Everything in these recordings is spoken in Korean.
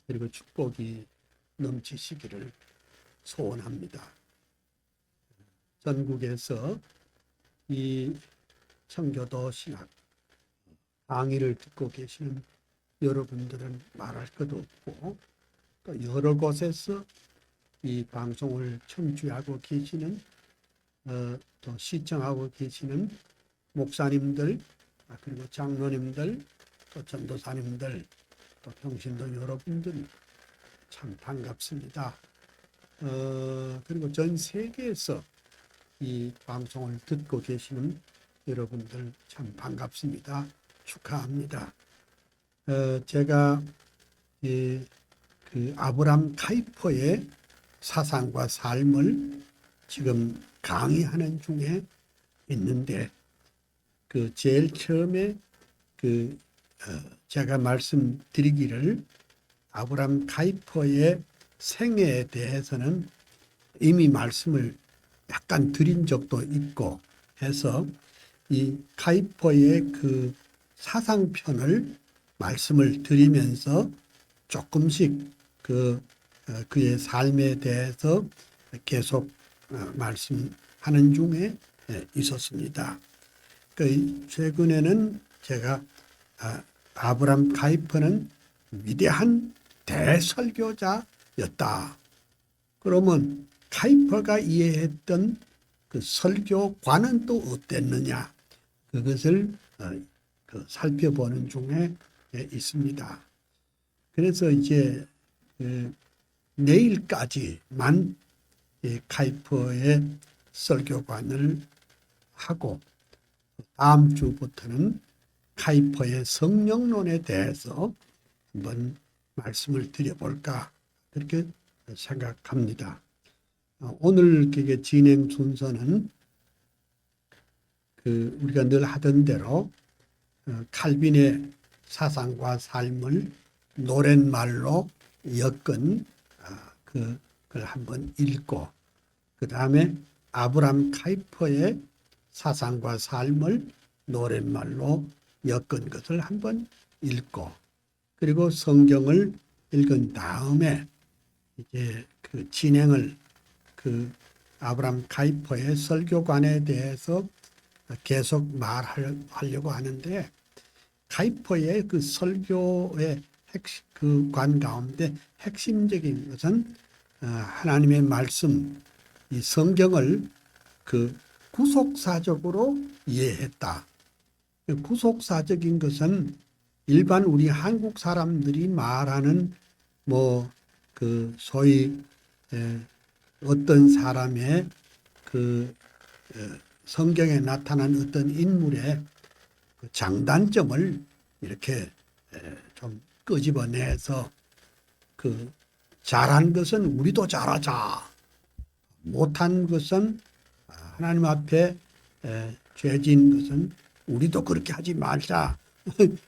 그리고 축복이 넘치시기를 소원합니다. 전국에서 이 청교도 신학 강의를 듣고 계시는 여러분들은 말할 것도 없고, 또 여러 곳에서 이 방송을 청취하고 계시는 또 시청하고 계시는 목사님들, 그리고 장로님들, 또 전도사님들, 또 평신도 여러분들 참 반갑습니다. 그리고 전 세계에서 이 방송을 듣고 계시는 여러분들 참 반갑습니다. 축하합니다. 제가 그 아브람 카이퍼의 사상과 삶을 지금 강의하는 중에 있는데, 그 제일 처음에 제가 말씀드리기를 아브람 카이퍼의 생애에 대해서는 이미 말씀을 약간 드린 적도 있고 해서 이 카이퍼의 그 사상편을 말씀을 드리면서 조금씩 그의 삶에 대해서 계속 말씀하는 중에 있었습니다. 최근에는 제가 아브람 카이퍼는 위대한 대설교자였다. 그러면 카이퍼가 이해했던 그 설교관은 또 어땠느냐? 그것을 살펴보는 중에 있습니다. 그래서 이제 내일까지만 카이퍼의 설교관을 하고, 다음 주부터는 카이퍼의 성령론에 대해서 한번 말씀을 드려볼까, 그렇게 생각합니다. 오늘 진행 순서는 우리가 늘 하던 대로 칼빈의 사상과 삶을 노랫말로 엮은 그걸 한번 읽고, 그 다음에 아브람 카이퍼의 사상과 삶을 노랫말로 엮은 것을 한번 읽고, 그리고 성경을 읽은 다음에 이제 그 진행을 아브람 카이퍼의 설교관에 대해서 계속 말하려고 하는데, 카이퍼의 그 설교의 관 가운데 핵심적인 것은 하나님의 말씀, 이 성경을 구속사적으로 이해했다. 구속사적인 것은 일반 우리 한국 사람들이 말하는 소위 어떤 사람의 성경에 나타난 어떤 인물의 장단점을 이렇게 좀 끄집어내서 잘한 것은 우리도 잘하자, 못한 것은 하나님 앞에 죄진 것은 우리도 그렇게 하지 말자,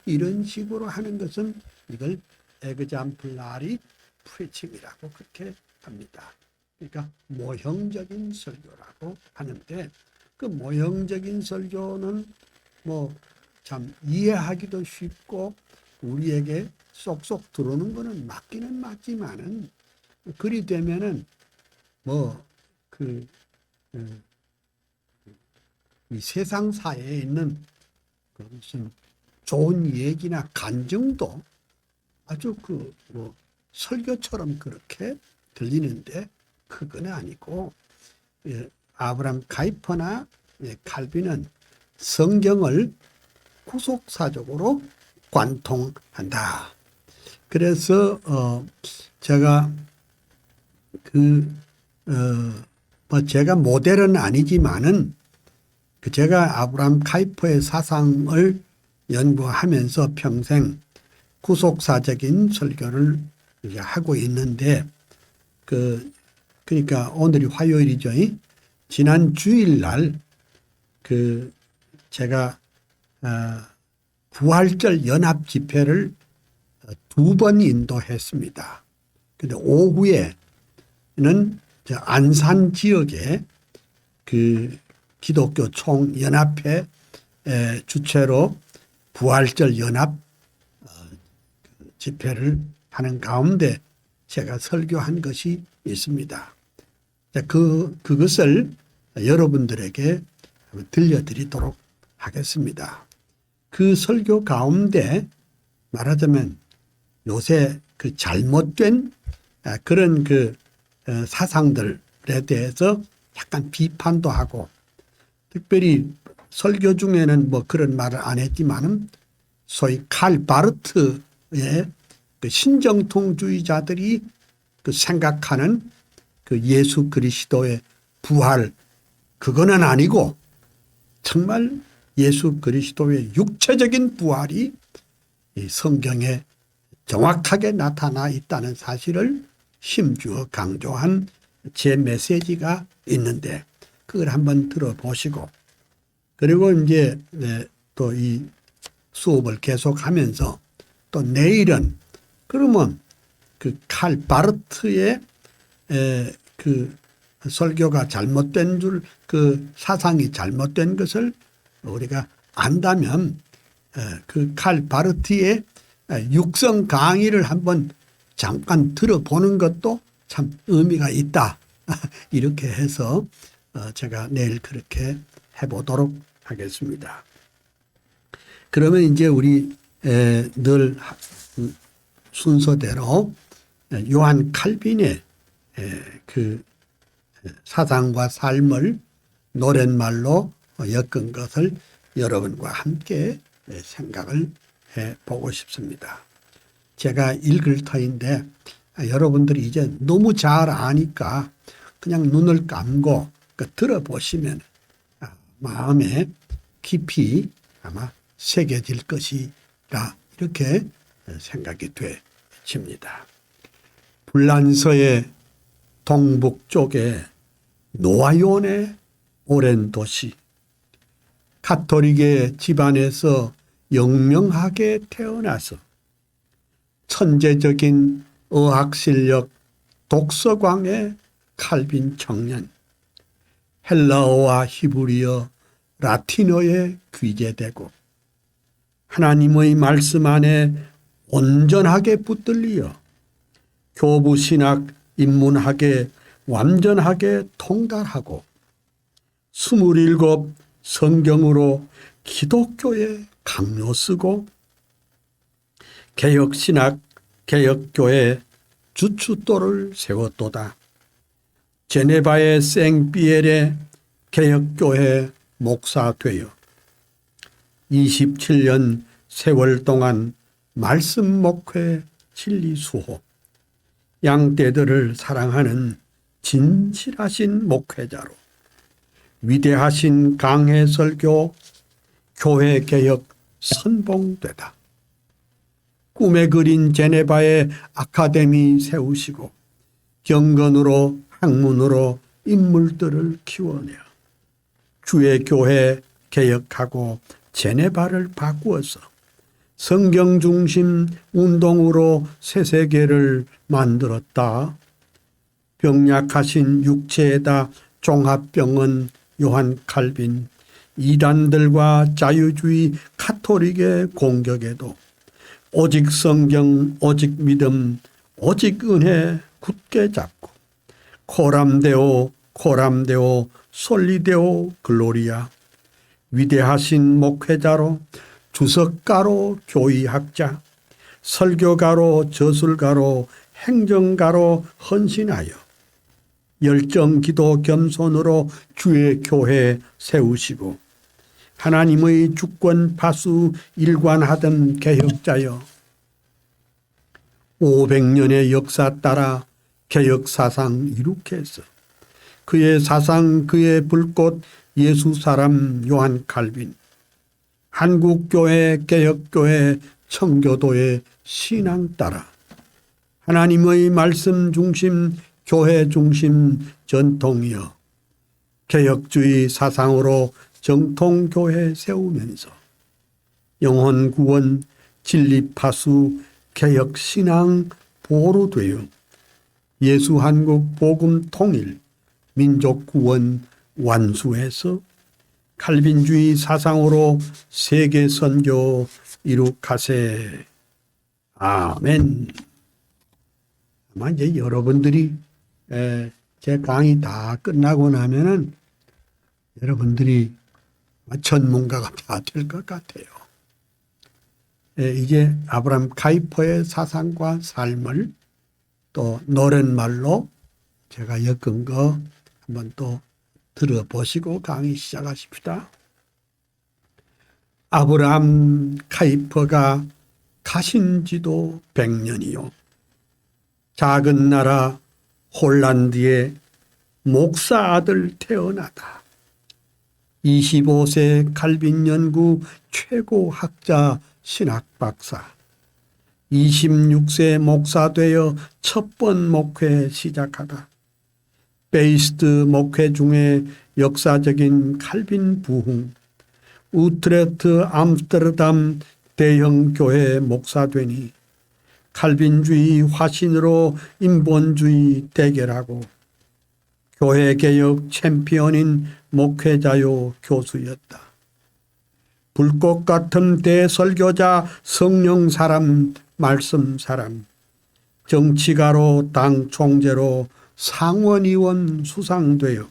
이런 식으로 하는 것은 이걸 exemplary preaching이라고 그렇게 합니다. 그러니까 모형적인 설교라고 하는데, 그 모형적인 설교는 참 이해하기도 쉽고 우리에게 쏙쏙 들어오는 거는 맞기는 맞지만은, 그리 되면은 이 세상사에 있는 무슨 좋은 얘기나 간증도 아주 설교처럼 그렇게 들리는데, 그건 아니고, 아브람 카이퍼나 칼빈은 성경을 구속사적으로 관통한다. 그래서 제가 제가 모델은 아니지만은 제가 아브람 카이퍼의 사상을 연구하면서 평생 구속사적인 설교를 하고 있는데, 그러니까 오늘이 화요일이죠. 지난 주일날 제가 부활절 연합 집회를 2번 인도했습니다. 근데 오후에는 안산 지역에 기독교 총연합회 주최로 부활절 연합 집회를 하는 가운데 제가 설교한 것이 있습니다. 그것을 여러분들에게 들려드리도록 하겠습니다. 그 설교 가운데 말하자면 요새 그 잘못된 그런 사상들에 대해서 약간 비판도 하고, 특별히 설교 중에는 뭐 그런 말을 안 했지만은 소위 칼 바르트의 그 신정통주의자들이 그 생각하는 그 예수 그리스도의 부활, 그거는 아니고 정말 예수 그리스도의 육체적인 부활이 이 성경에 정확하게 나타나 있다는 사실을 힘주어 강조한 제 메시지가 있는데, 그걸 한번 들어보시고, 그리고 이제 또 이 수업을 계속하면서 또 내일은 그러면 그 칼 바르트의 그 설교가 잘못된 그 사상이 잘못된 것을 우리가 안다면 그 칼 바르트의 육성 강의를 한번 잠깐 들어보는 것도 참 의미가 있다. 이렇게 해서 제가 내일 그렇게 해보도록 하겠습니다. 그러면 이제 우리 늘 순서대로 요한 칼빈의 그 사상과 삶을 노랫말로 엮은 것을 여러분과 함께 생각을 해보고 싶습니다. 제가 읽을 터인데 여러분들이 이제 너무 잘 아니까 그냥 눈을 감고 들어보시면 마음에 깊이 아마 새겨질 것이라 이렇게 생각이 되집니다. 불란서의 동북쪽에 노아연의 오랜 도시, 가톨릭의 집안에서 영명하게 태어나서 천재적인 어학실력 독서광의 칼빈 청년, 헬라어와 히브리어, 라틴어에 귀재되고 하나님의 말씀 안에 온전하게 붙들리어 교부신학 인문학에 완전하게 통달하고 27 성경으로 기독교에 강요 쓰고 개혁신학 개혁교회 주춧돌을 세웠도다. 제네바의 생피엘의 개혁교회 목사되어 27년 세월 동안 말씀 목회 진리 수호, 양떼들을 사랑하는 진실하신 목회자로 위대하신 강해 설교 교회 개혁 선봉되다. 꿈에 그린 제네바의 아카데미 세우시고 경건으로 학문으로 인물들을 키워내어 주의 교회 개혁하고 제네바를 바꾸어서 성경 중심 운동으로 새 세계를 만들었다. 병약하신 육체에다 종합병원 요한 칼빈, 이단들과 자유주의 가톨릭의 공격에도 오직 성경, 오직 믿음, 오직 은혜 굳게 잡고 코람데오, 코람데오, 솔리데오 글로리아, 위대하신 목회자로 주석가로 교의학자, 설교가로 저술가로 행정가로 헌신하여 열정기도 겸손으로 주의 교회 세우시고 하나님의 주권 파수 일관하던 개혁자여 500년의 역사 따라 개혁사상 이룩해서 그의 사상 그의 불꽃 예수사람 요한 칼빈, 한국교회 개혁교회 청교도의 신앙 따라 하나님의 말씀 중심 교회 중심 전통이여 개혁주의 사상으로 정통교회 세우면서 영혼 구원 진리 파수 개혁 신앙 보루되어 예수 한국 복음 통일 민족 구원 완수해서 칼빈주의 사상으로 세계 선교 이룩하세. 아멘. 아마 이제 여러분들이 제 강의 다 끝나고 나면은 여러분들이 전문가가 다 될 것 같아요. 이제 아브라함 카이퍼의 사상과 삶을 또 노랫말로 제가 엮은 거 한번 또 들어보시고 강의 시작하십시다. 아브라함 카이퍼가 가신 지도 100년이요. 작은 나라 홀란드에 목사 아들 태어나다. 25세 칼빈 연구 최고 학자 신학 박사. 26세 목사 되어 첫 번 목회 시작하다. 베이스트 목회 중에 역사적인 칼빈 부흥, 우트레트 암스테르담 대형 교회 목사 되니 칼빈주의 화신으로 인본주의 대결하고 교회 개혁 챔피언인 목회자요 교수였다. 불꽃 같은 대설교자, 성령 사람, 말씀 사람, 정치가로 당 총재로 상원의원 수상되어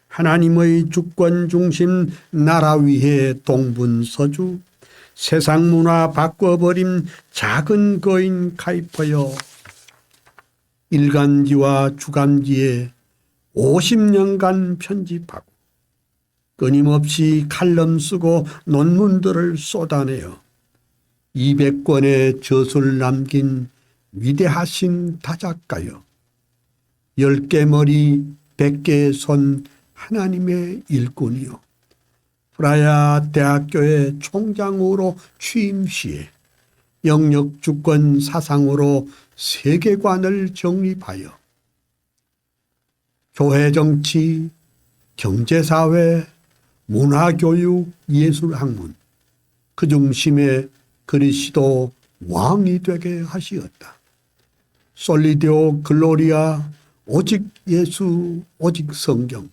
하나님의 주권 중심 나라 위에 동분서주, 세상 문화 바꿔버린 작은 거인 카이퍼여, 일간지와 주간지에 50년간 편집하고 끊임없이 칼럼 쓰고 논문들을 쏟아내어 200권의 저술을 남긴 위대하신 다작가여, 10개 머리 100개의 손 하나님의 일꾼이요, 프라야 대학교의 총장으로 취임 시에 영역 주권 사상으로 세계관을 정립하여 교회 정치, 경제사회, 문화교육, 예술학문 그 중심에 그리스도 왕이 되게 하시었다. 솔리디오 글로리아, 오직 예수, 오직 성경,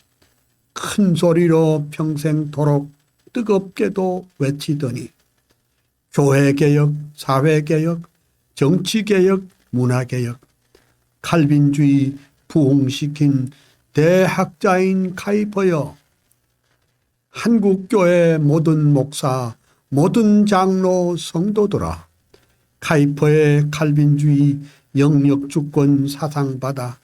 큰 소리로 평생토록 뜨겁게도 외치더니 교회개혁, 사회개혁, 정치개혁, 문화개혁, 칼빈주의 부흥시킨 대학자인 카이퍼여, 한국교회 모든 목사, 모든 장로, 성도들아, 카이퍼의 칼빈주의 영역주권 사상받아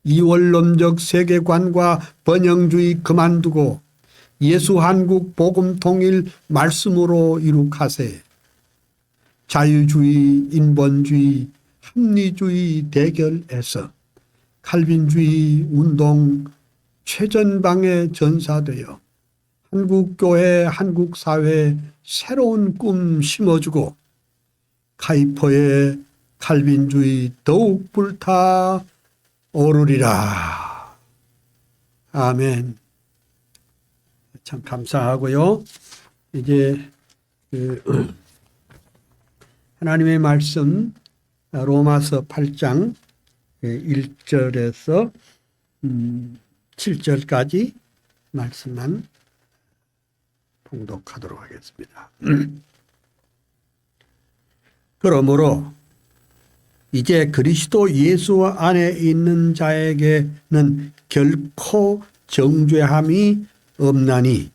이원론적 세계관과 번영주의 그만두고 예수 한국 복음 통일 말씀으로 이룩하세. 자유주의, 인본주의, 합리주의 대결에서 칼빈주의 운동 최전방에 전사되어 한국교회, 한국사회에 새로운 꿈 심어주고 카이퍼의 칼빈주의 더욱 불타 오르리라. 아멘. 참 감사하고요. 이제 하나님의 말씀 로마서 8장 1절에서 7절까지 말씀만 봉독하도록 하겠습니다. 그러므로 이제 그리스도 예수 안에 있는 자에게는 결코 정죄함이 없나니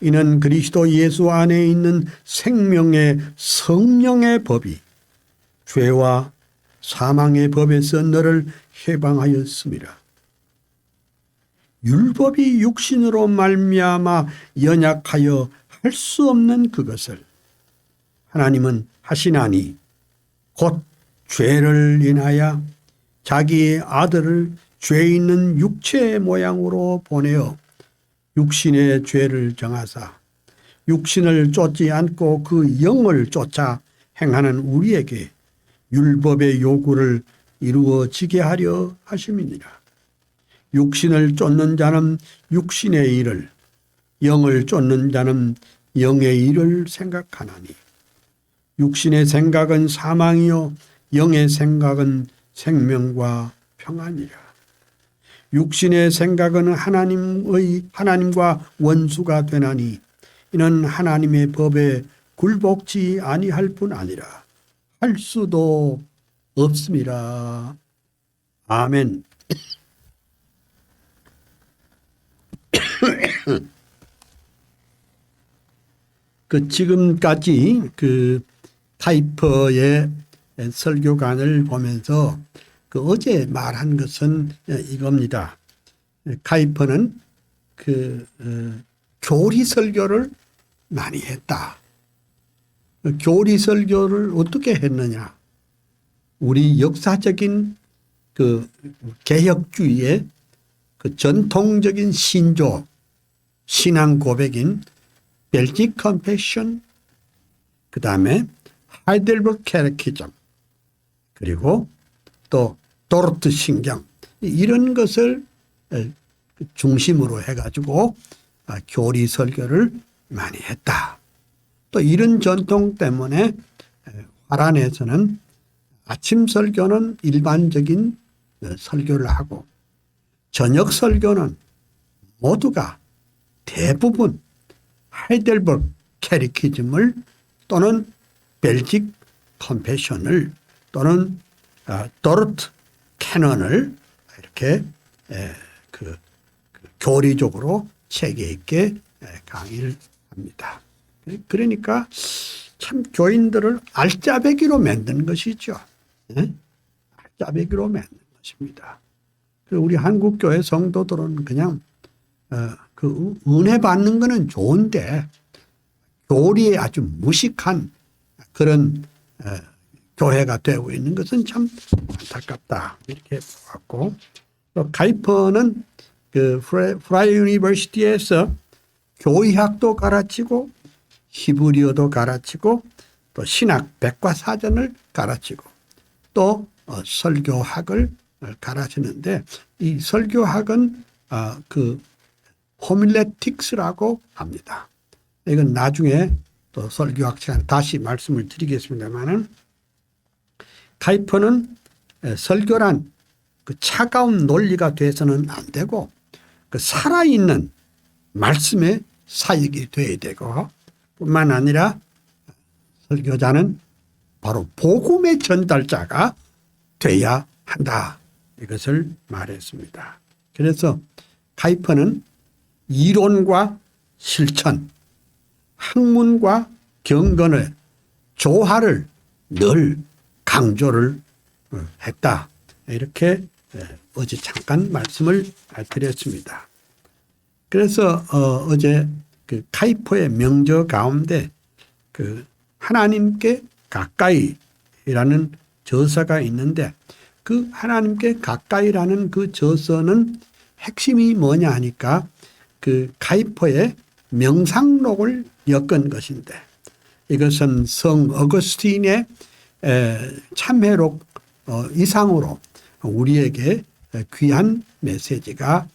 이는 그리스도 예수 안에 있는 생명의 성령의 법이 죄와 사망의 법에서 너를 해방하였습니다. 율법이 육신으로 말미암아 연약하여 할 수 없는 그것을 하나님은 하시나니 곧 죄를 인하여 자기의 아들을 죄 있는 육체의 모양으로 보내어 육신의 죄를 정하사 육신을 쫓지 않고 그 영을 쫓아 행하는 우리에게 율법의 요구를 이루어지게 하려 하심이니라. 육신을 쫓는 자는 육신의 일을, 영을 쫓는 자는 영의 일을 생각하나니 육신의 생각은 사망이요 영의 생각은 생명과 평안이라. 육신의 생각은 하나님과 원수가 되나니 이는 하나님의 법에 굴복지 아니할 뿐 아니라 할 수도 없습니다. 아멘. 지금까지 카이퍼의 설교관을 보면서 어제 말한 것은 이겁니다. 카이퍼는 교리 설교를 많이 했다. 교리 설교를 어떻게 했느냐? 우리 역사적인 개혁주의의 전통적인 신조, 신앙 고백인 벨직 컨페션, 그 다음에 하이델버그 캐테키즘, 그리고 또 도르트 신경, 이런 것을 중심으로 해가지고 교리 설교를 많이 했다. 또 이런 전통 때문에 화란에서는 아침 설교는 일반적인 설교를 하고 저녁 설교는 모두가 대부분 하이델버그 캐테키즘을 또는 벨직 컨페션을 또는 도르트 캐논을 이렇게 교리적으로 체계 있게 강의를 합니다. 그러니까 참 교인들을 알짜배기로 만든 것이죠. 알짜배기로 만든 것입니다. 우리 한국교회 성도들은 그냥 은혜 받는 거는 좋은데 교리에 아주 무식한 그런 교회가 되고 있는 것은 참 안타깝다, 이렇게 보았고, 또 카이퍼는 프라이 유니버시티에서 교의학도 가르치고 히브리어도 가르치고 또 신학 백과사전을 가르치고 또 설교학을 가르치는데, 이 설교학은 호밀레틱스라고 합니다. 이건 나중에 또 설교학 시간에 다시 말씀을 드리겠습니다만은, 카이퍼는 설교란 차가운 논리가 돼서는 안 되고 살아있는 말씀의 사역이 돼야 되고, 뿐만 아니라 설교자는 바로 복음의 전달자가 돼야 한다, 이것을 말했습니다. 그래서 카이퍼는 이론과 실천, 학문과 경건의 조화를 늘 강조를 했다, 이렇게 어제 잠깐 말씀을 드렸습니다. 그래서 어제 카이퍼의 명저 가운데 하나님께 가까이라는 저서가 있는데, 하나님께 가까이라는 저서는 핵심이 뭐냐 하니까 카이퍼의 명상록을 엮은 것인데, 이것은 성 어거스틴의 참회록 이상으로 우리에게 귀한 메시지가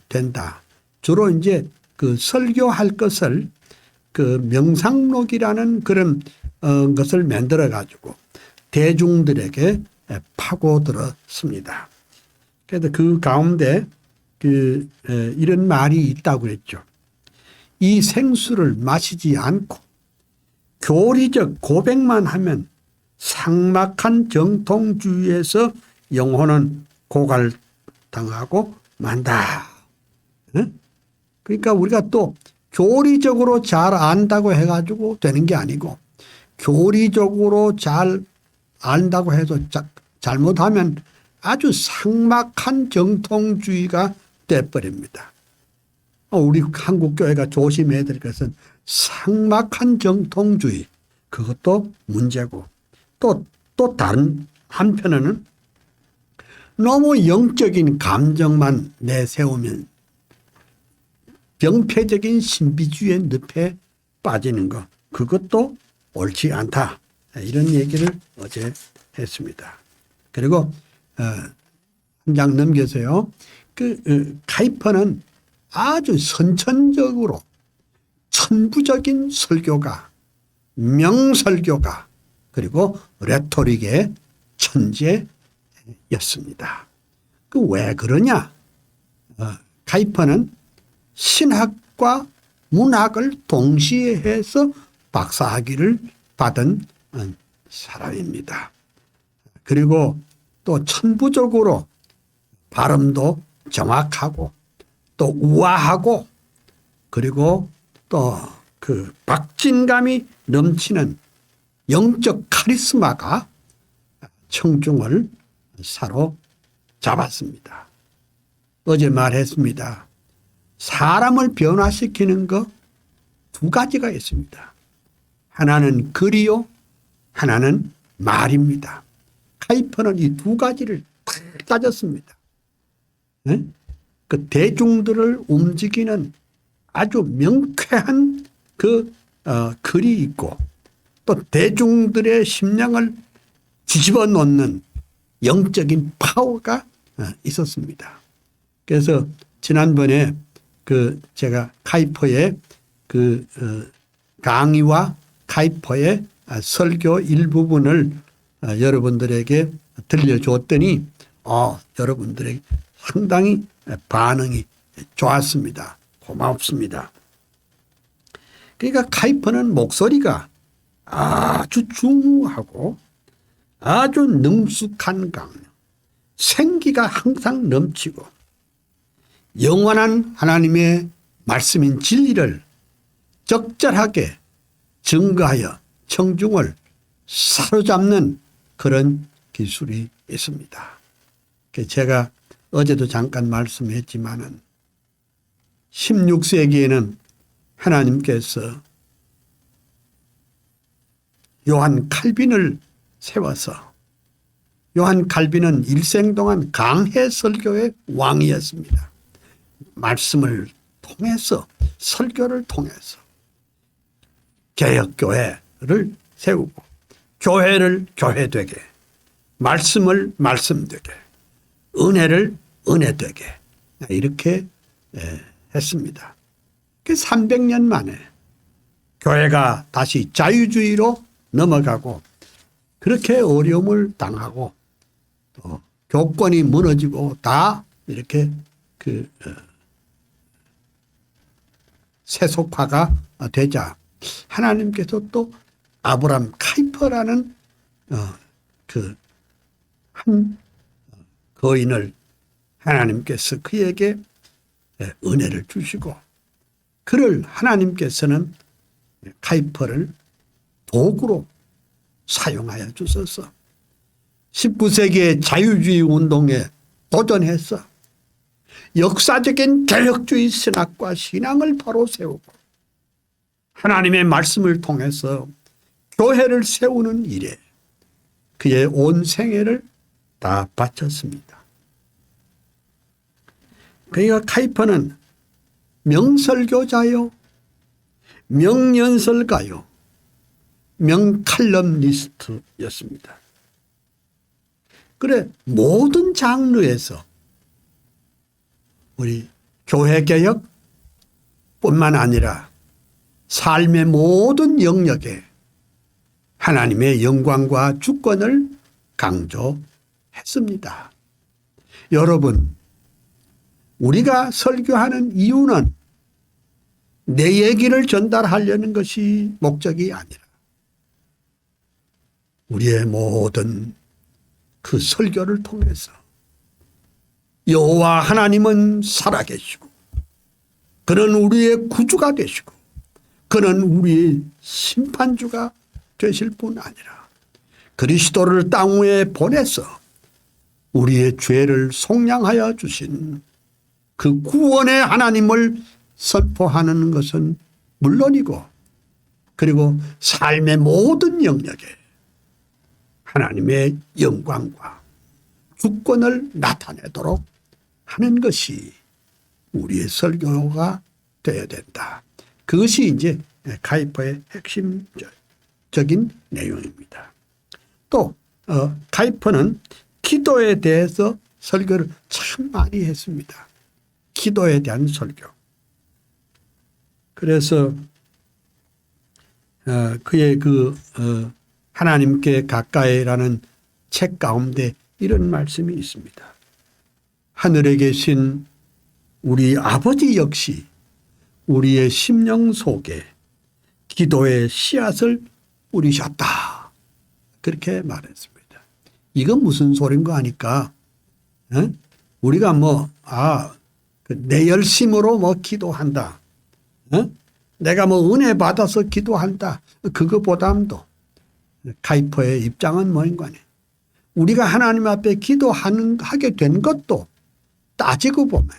된다. 주로 이제 설교할 것을 명상록이라는 그런 것을 만들어 가지고 대중들에게 파고들었습니다. 그래서 그 가운데 이런 말이 있다고 그랬죠. 이 생수를 마시지 않고 교리적 고백만 하면 삭막한 정통주의에서 영혼은 고갈당하고 만다. 그러니까 우리가 또 교리적으로 잘 안다고 해가지고 되는 게 아니고, 교리적으로 잘 안다고 해서 잘못하면 아주 삭막한 정통주의가 돼버립니다. 우리 한국교회가 조심해야 될 것은 삭막한 정통주의, 그것도 문제고, 또 다른 한편에는 너무 영적인 감정만 내세우면 병폐적인 신비주의의 늪에 빠지는 것, 그것도 옳지 않다, 이런 얘기를 어제 했습니다. 그리고 한 장 넘겨서요, 카이퍼는 아주 선천적으로 천부적인 설교가, 명설교가, 그리고 레토릭의 천재였습니다. 왜 그러냐? 카이퍼는 신학과 문학을 동시에 해서 박사학위를 받은 사람입니다. 그리고 또 천부적으로 발음도 정확하고 또 우아하고 그리고 또 그 박진감이 넘치는 영적 카리스마가 청중을 사로잡았습니다. 어제 말했습니다. 사람을 변화시키는 거 두 가지가 있습니다. 하나는 글이요, 하나는 말입니다. 카이퍼는 이 두 가지를 다 가졌습니다. 네? 그 대중들을 움직이는 아주 명쾌한 그 글이 있고 또 대중들의 심령을 뒤집어 놓는 영적인 파워가 있었습니다. 그래서 지난번에 그 제가 카이퍼의 그 강의와 카이퍼의 설교 일부분을 여러분들에게 들려줬더니 여러분들에게 상당히 반응이 좋았습니다. 고맙습니다. 그러니까 카이퍼는 목소리가 아주 중후하고 아주 능숙한 강령, 생기가 항상 넘치고 영원한 하나님의 말씀인 진리를 적절하게 증거하여 청중을 사로잡는 그런 기술이 있습니다. 제가 어제도 잠깐 말씀했지만은 16세기에는 하나님께서 요한 칼빈을 세워서 요한 칼빈은 일생 동안 강해 설교의 왕이었습니다. 말씀을 통해서 설교를 통해서 개혁교회를 세우고 교회를 교회되게 말씀을 말씀되게 은혜를 은혜되게 이렇게 했습니다. 300년 만에 교회가 다시 자유주의로 넘어가고 그렇게 어려움을 당하고 또 교권이 무너지고 다 이렇게 그 세속화가 되자 하나님께서 또 아브람 카이퍼라는 그 한 거인을 하나님께서 그에게 은혜를 주시고 그를 하나님께서는 카이퍼를 도구로 사용하여 주셔서 19세기의 자유주의 운동에 도전해서 역사적인 개혁주의 신학과 신앙을 바로 세우고 하나님의 말씀을 통해서 교회를 세우는 일에 그의 온 생애를 다 바쳤습니다. 그러니까 카이퍼는 명설교자요, 명연설가요, 명칼럼니스트였습니다. 그래 모든 장르에서 우리 교회개혁 뿐만 아니라 삶의 모든 영역에 하나님의 영광과 주권을 강조했습니다. 여러분, 우리가 설교하는 이유는 내 얘기를 전달하려는 것이 목적이 아니라 우리의 모든 그 설교를 통해서 여호와 하나님은 살아계시고 그는 우리의 구주가 되시고 그는 우리의 심판주가 되실 뿐 아니라 그리스도를 땅 위에 보내서 우리의 죄를 속량하여 주신 그 구원의 하나님을 선포하는 것은 물론이고 그리고 삶의 모든 영역에 하나님의 영광과 주권을 나타내도록 하는 것이 우리의 설교가 되어야 된다. 그것이 이제 카이퍼의 핵심적인 내용입니다. 또 카이퍼는 기도에 대해서 설교를 참 많이 했습니다. 기도에 대한 설교. 그래서 그의 하나님께 가까이라는 책 가운데 이런 말씀이 있습니다. 하늘에 계신 우리 아버지 역시 우리의 심령 속에 기도의 씨앗을 뿌리셨다. 그렇게 말했습니다. 이건 무슨 소린 거 아니까 우리가 내 열심으로 기도한다. 내가 은혜 받아서 기도한다. 그거보다도 카이퍼의 입장은 뭐인 거니? 우리가 하나님 앞에 기도하게 된 것도 따지고 보면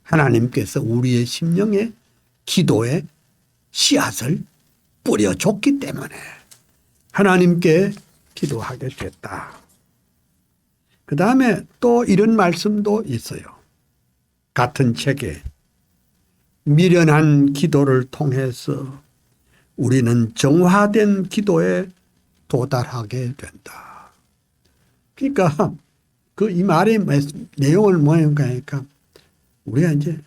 하나님께서 우리의 심령에 기도의 씨앗을 뿌려줬기 때문에 하나님께 기도하게 됐다. 그 다음에 또 이런 말씀도 있어요. 같은 책에 미련한 기도를 통해서 우리는 정화된 기도에 도달하게 된다. 그러니까 이 말의 내용을 뭐인가 하니까 우리가 이제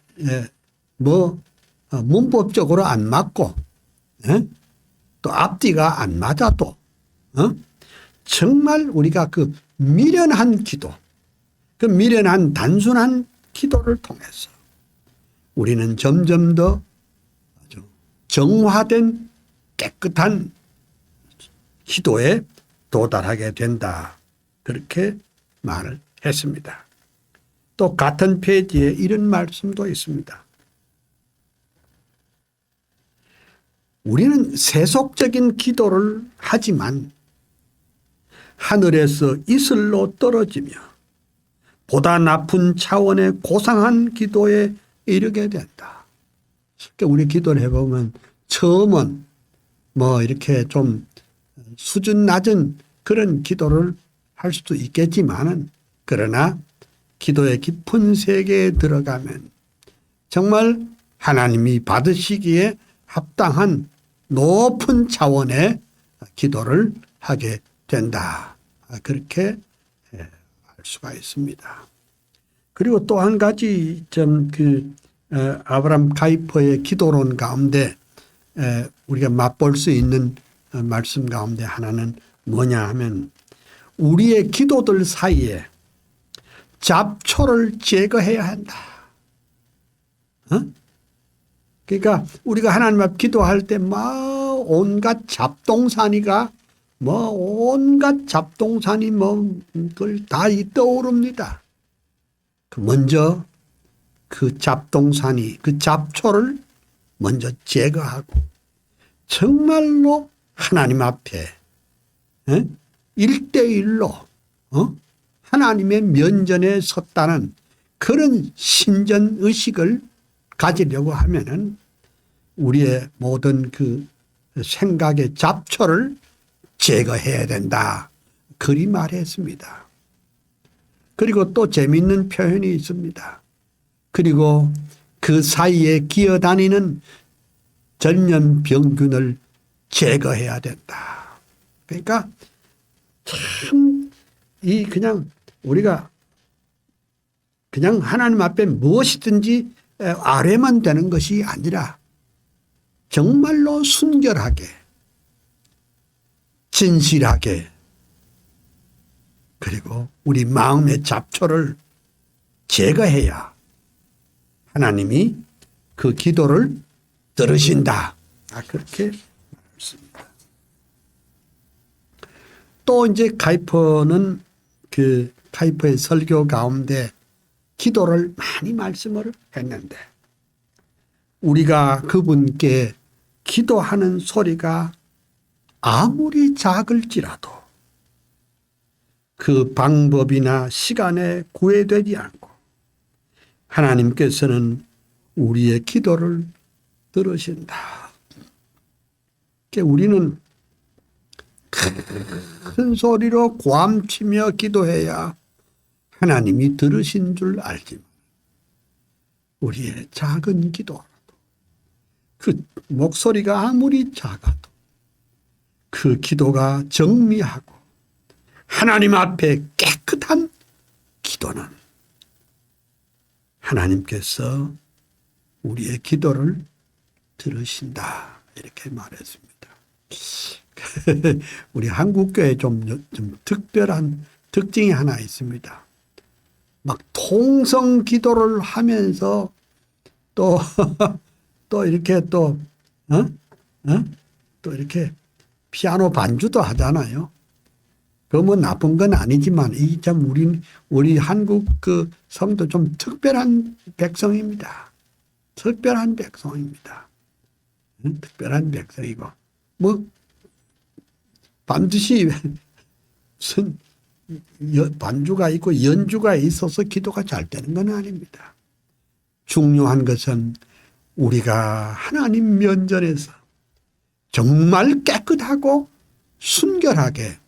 문법적으로 안 맞고 또 앞뒤가 안 맞아도 정말 우리가 그 미련한 기도, 그 미련한 단순한 기도를 통해서 우리는 점점 더 아주 정화된 깨끗한 기도에 도달하게 된다. 그렇게 말을 했습니다. 또 같은 페이지에 이런 말씀도 있습니다. 우리는 세속적인 기도를 하지만 하늘에서 이슬로 떨어지며 보다 나쁜 차원의 고상한 기도에 이르게 된다. 그러니까 우리 기도를 해보면 처음은 이렇게 좀 수준 낮은 그런 기도를 할 수도 있겠지만은 그러나 기도의 깊은 세계에 들어가면 정말 하나님이 받으시기에 합당한 높은 차원의 기도를 하게 된다. 그렇게 알 수가 있습니다. 그리고 또 한 가지 아브라함 카이퍼의 기도론 가운데 우리가 맛볼 수 있는 말씀 가운데 하나는 뭐냐 하면 우리의 기도들 사이에 잡초를 제거해야 한다. 그러니까 우리가 하나님 앞 기도할 때 온갖 잡동사니가 온갖 잡동사니 그걸 다 떠오릅니다. 먼저 그 잡동사니 그 잡초를 먼저 제거하고 정말로 하나님 앞에 1대1로 하나님의 면전에 섰다는 그런 신전의식을 가지려고 하면은 우리의 모든 그 생각의 잡초를 제거해야 된다. 그리 말했습니다. 그리고 또 재미있는 표현이 있습니다. 그리고 그 사이에 기어다니는 전염병균을 제거해야 된다. 그러니까 참 그냥 우리가 그냥 하나님 앞에 무엇이든지 아뢰면 되는 것이 아니라 정말로 순결하게 진실하게 그리고 우리 마음의 잡초를 제거해야 하나님이 그 기도를 들으신다. 그렇게 말했습니다. 또 이제 카이퍼는 그 카이퍼의 설교 가운데 기도를 많이 말씀을 했는데 우리가 그분께 기도하는 소리가 아무리 작을지라도 그 방법이나 시간에 구애되지 않고 하나님께서는 우리의 기도를 들으신다. 우리는 큰 소리로 고함치며 기도해야 하나님이 들으신 줄 알지만 우리의 작은 기도라도 그 목소리가 아무리 작아도 그 기도가 정미하고 하나님 앞에 깨끗한 기도는 하나님께서 우리의 기도를 들으신다. 이렇게 말했습니다. 우리 한국교회 좀 특별한 특징이 하나 있습니다. 막 통성 기도를 하면서 또 이렇게 또 이렇게 피아노 반주도 하잖아요. 그 뭐 나쁜 건 아니지만 이 참 우리 한국 그 성도 좀 특별한 백성입니다. 특별한 백성입니다. 특별한 백성이고 뭐 반드시 무슨 반주가 있고 연주가 있어서 기도가 잘 되는 건 아닙니다. 중요한 것은 우리가 하나님 면전에서 정말 깨끗하고 순결하게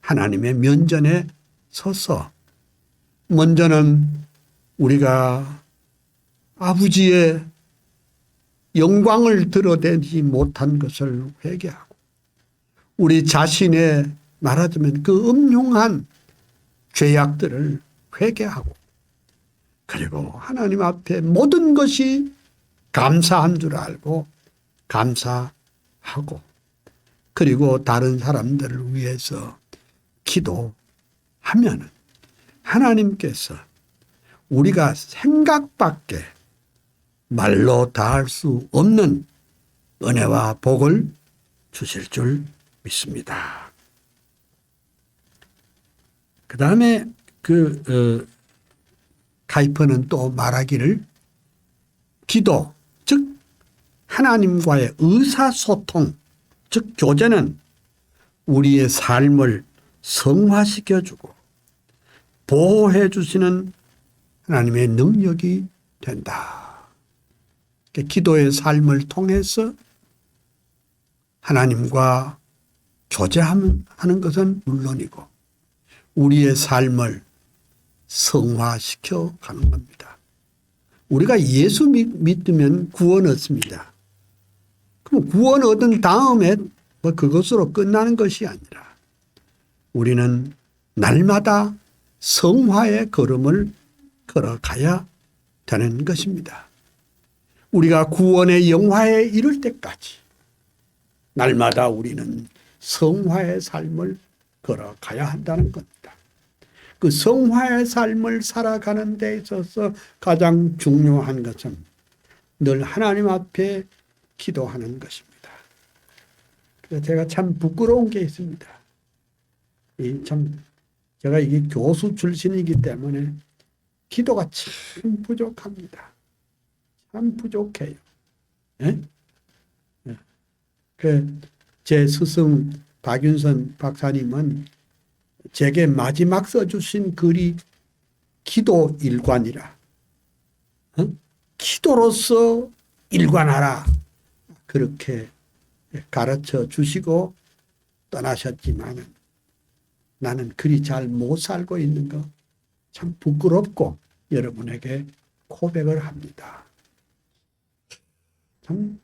하나님의 면전에 서서 먼저는 우리가 아버지의 영광을 드러내지 못한 것을 회개하고 우리 자신의 말하자면 그 음흉한 죄악들을 회개하고 그리고 하나님 앞에 모든 것이 감사한 줄 알고 감사하고 그리고 다른 사람들을 위해서 기도하면 하나님께서 우리가 생각밖에 말로 다할 수 없는 은혜와 복을 주실 줄 믿습니다. 그 다음에 카이퍼는 또 말하기를 기도, 즉 하나님과의 의사소통, 즉 교제는 우리의 삶을 성화시켜주고 보호해 주시는 하나님의 능력이 된다. 기도의 삶을 통해서 하나님과 교제하는 것은 물론이고 우리의 삶을 성화시켜 가는 겁니다. 우리가 예수 믿으면 구원 얻습니다. 그럼 구원 얻은 다음에 뭐 그것으로 끝나는 것이 아니라 우리는 날마다 성화의 걸음을 걸어가야 되는 것입니다. 우리가 구원의 영화에 이를 때까지 날마다 우리는 성화의 삶을 걸어가야 한다는 겁니다. 그 성화의 삶을 살아가는 데 있어서 가장 중요한 것은 늘 하나님 앞에 기도하는 것입니다. 그래서 제가 참 부끄러운 게 있습니다. 제가 이게 교수 출신이기 때문에 기도가 참 부족합니다. 참 부족해요. 예? 제 스승 박윤선 박사님은 제게 마지막 써주신 글이 기도 일관이라. 기도로서 일관하라. 그렇게 가르쳐 주시고 떠나셨지만 나는 그리 잘 못 살고 있는 거 참 부끄럽고 여러분에게 고백을 합니다. 참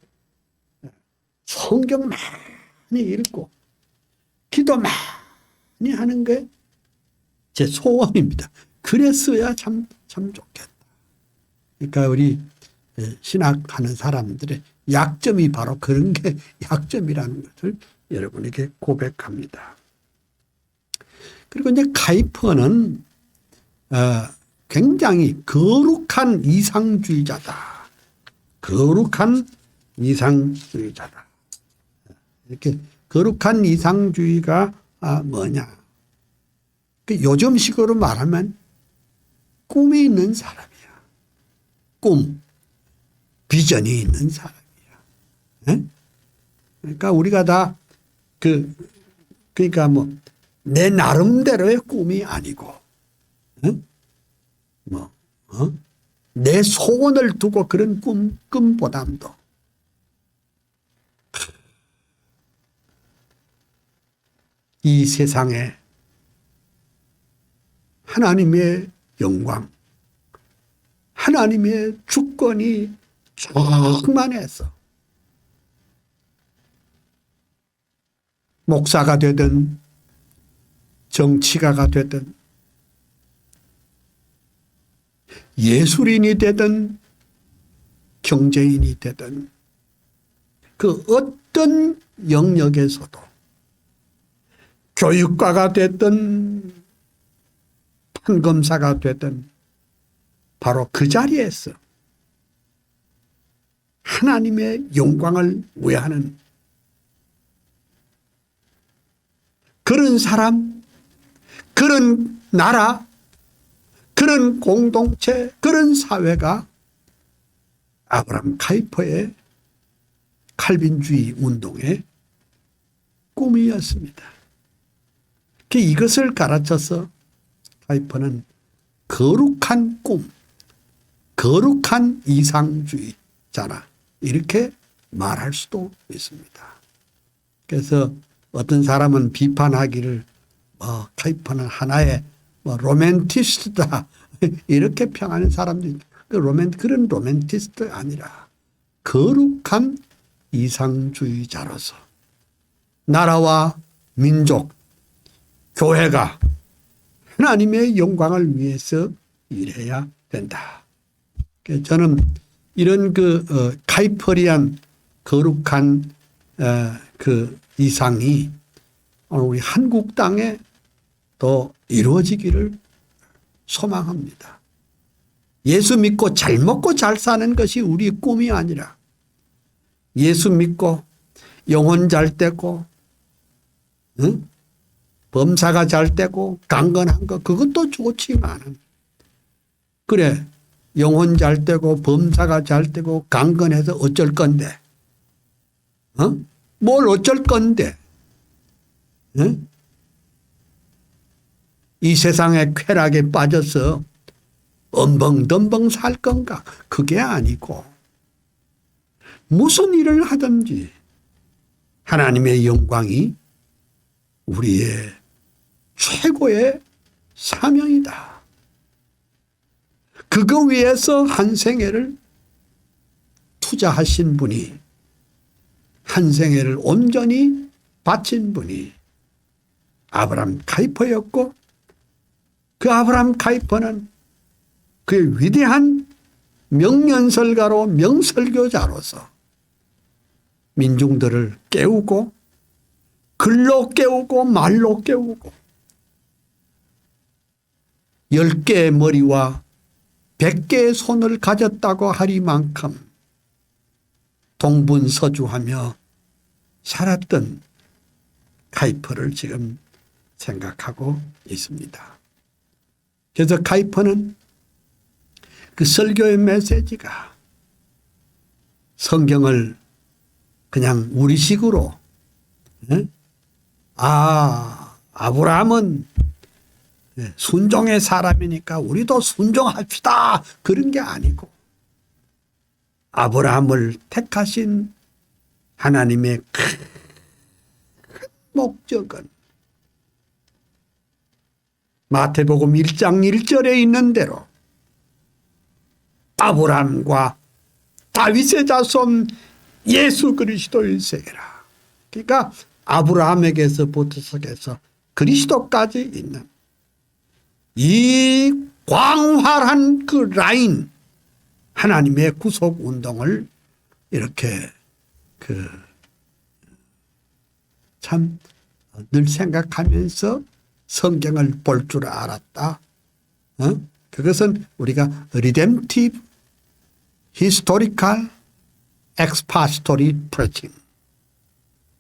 성경 많이 읽고 기도 많이 하는 게 제 소원입니다. 그랬어야 참 좋겠다. 그러니까 우리 신학하는 사람들의 약점이 바로 그런 게 약점이라는 것을 여러분에게 고백합니다. 그리고 이제 카이퍼는 굉장히 거룩한 이상주의자다. 거룩한 이상주의자다. 이렇게 거룩한 이상주의가 뭐냐? 요즘식으로 말하면 꿈이 있는 사람이야. 꿈, 비전이 있는 사람이야. 네? 그러니까 우리가 다 그러니까 뭐 내 나름대로의 꿈이 아니고, 내 소원을 두고 그런 꿈보담도 이 세상에 하나님의 영광, 하나님의 주권이 충만해서 목사가 되든 정치가가 되든 예술인이 되든 경제인이 되든 그 어떤 영역에서도 교육가가 되든 판검사가 되든 바로 그 자리에서 하나님의 영광을 위하는 그런 사람, 그런 나라, 그런 공동체, 그런 사회가 아브라함 카이퍼의 칼빈주의 운동의 꿈이었습니다. 이것을 가르쳐서 카이퍼는 거룩한 꿈, 거룩한 이상주의자라 이렇게 말할 수도 있습니다. 그래서 어떤 사람은 비판하기를 카이퍼는 하나의 로맨티스트다 이렇게 평하는 사람도 있다. 그런 로맨티스트 아니라 거룩한 이상주의자로서 나라와 민족, 교회가 하나님의 영광을 위해서 일해야 된다. 저는 이런 카이퍼리안 거룩한 그 이상이 오늘 우리 한국 땅에 더 이루어지기를 소망합니다. 예수 믿고 잘 먹고 잘 사는 것이 우리의 꿈이 아니라 예수 믿고 영혼 잘 되고 범사가 잘 되고 강건한 것 그것도 좋지만은 그래 영혼 잘 되고 범사가 잘 되고 강건해서 어쩔 건데 뭘 어쩔 건데 이 세상의 쾌락에 빠져서 엄벙덤벙 살 건가? 그게 아니고 무슨 일을 하든지 하나님의 영광이 우리의 최고의 사명이다. 그거 위해서 한 생애를 투자하신 분이 한 생애를 온전히 바친 분이 아브라함 카이퍼였고 그 아브라함 카이퍼는 그의 위대한 명연설가로 명설교자로서 민중들을 깨우고 글로 깨우고 말로 깨우고 10개의 머리와 100개의 손을 가졌다고 하리만큼 동분서주하며 살았던 카이퍼를 지금 생각하고 있습니다. 그래서 카이퍼는 그 설교의 메시지가 성경을 그냥 우리식으로 아브라함은 순종의 사람이니까 우리도 순종합시다 그런 게 아니고 아브라함을 택하신 하나님의 큰 목적은 마태복음 1장 1절에 있는 대로 아브라함과 다윗의 자손 예수 그리스도일세라. 그러니까 아브라함에게서부터 해서 그리스도까지 있는 이 광활한 그 라인 하나님의 구속 운동을 이렇게 참 늘 생각하면서 성경을 볼 줄 알았다. 그것은 우리가 redemptive historical expository preaching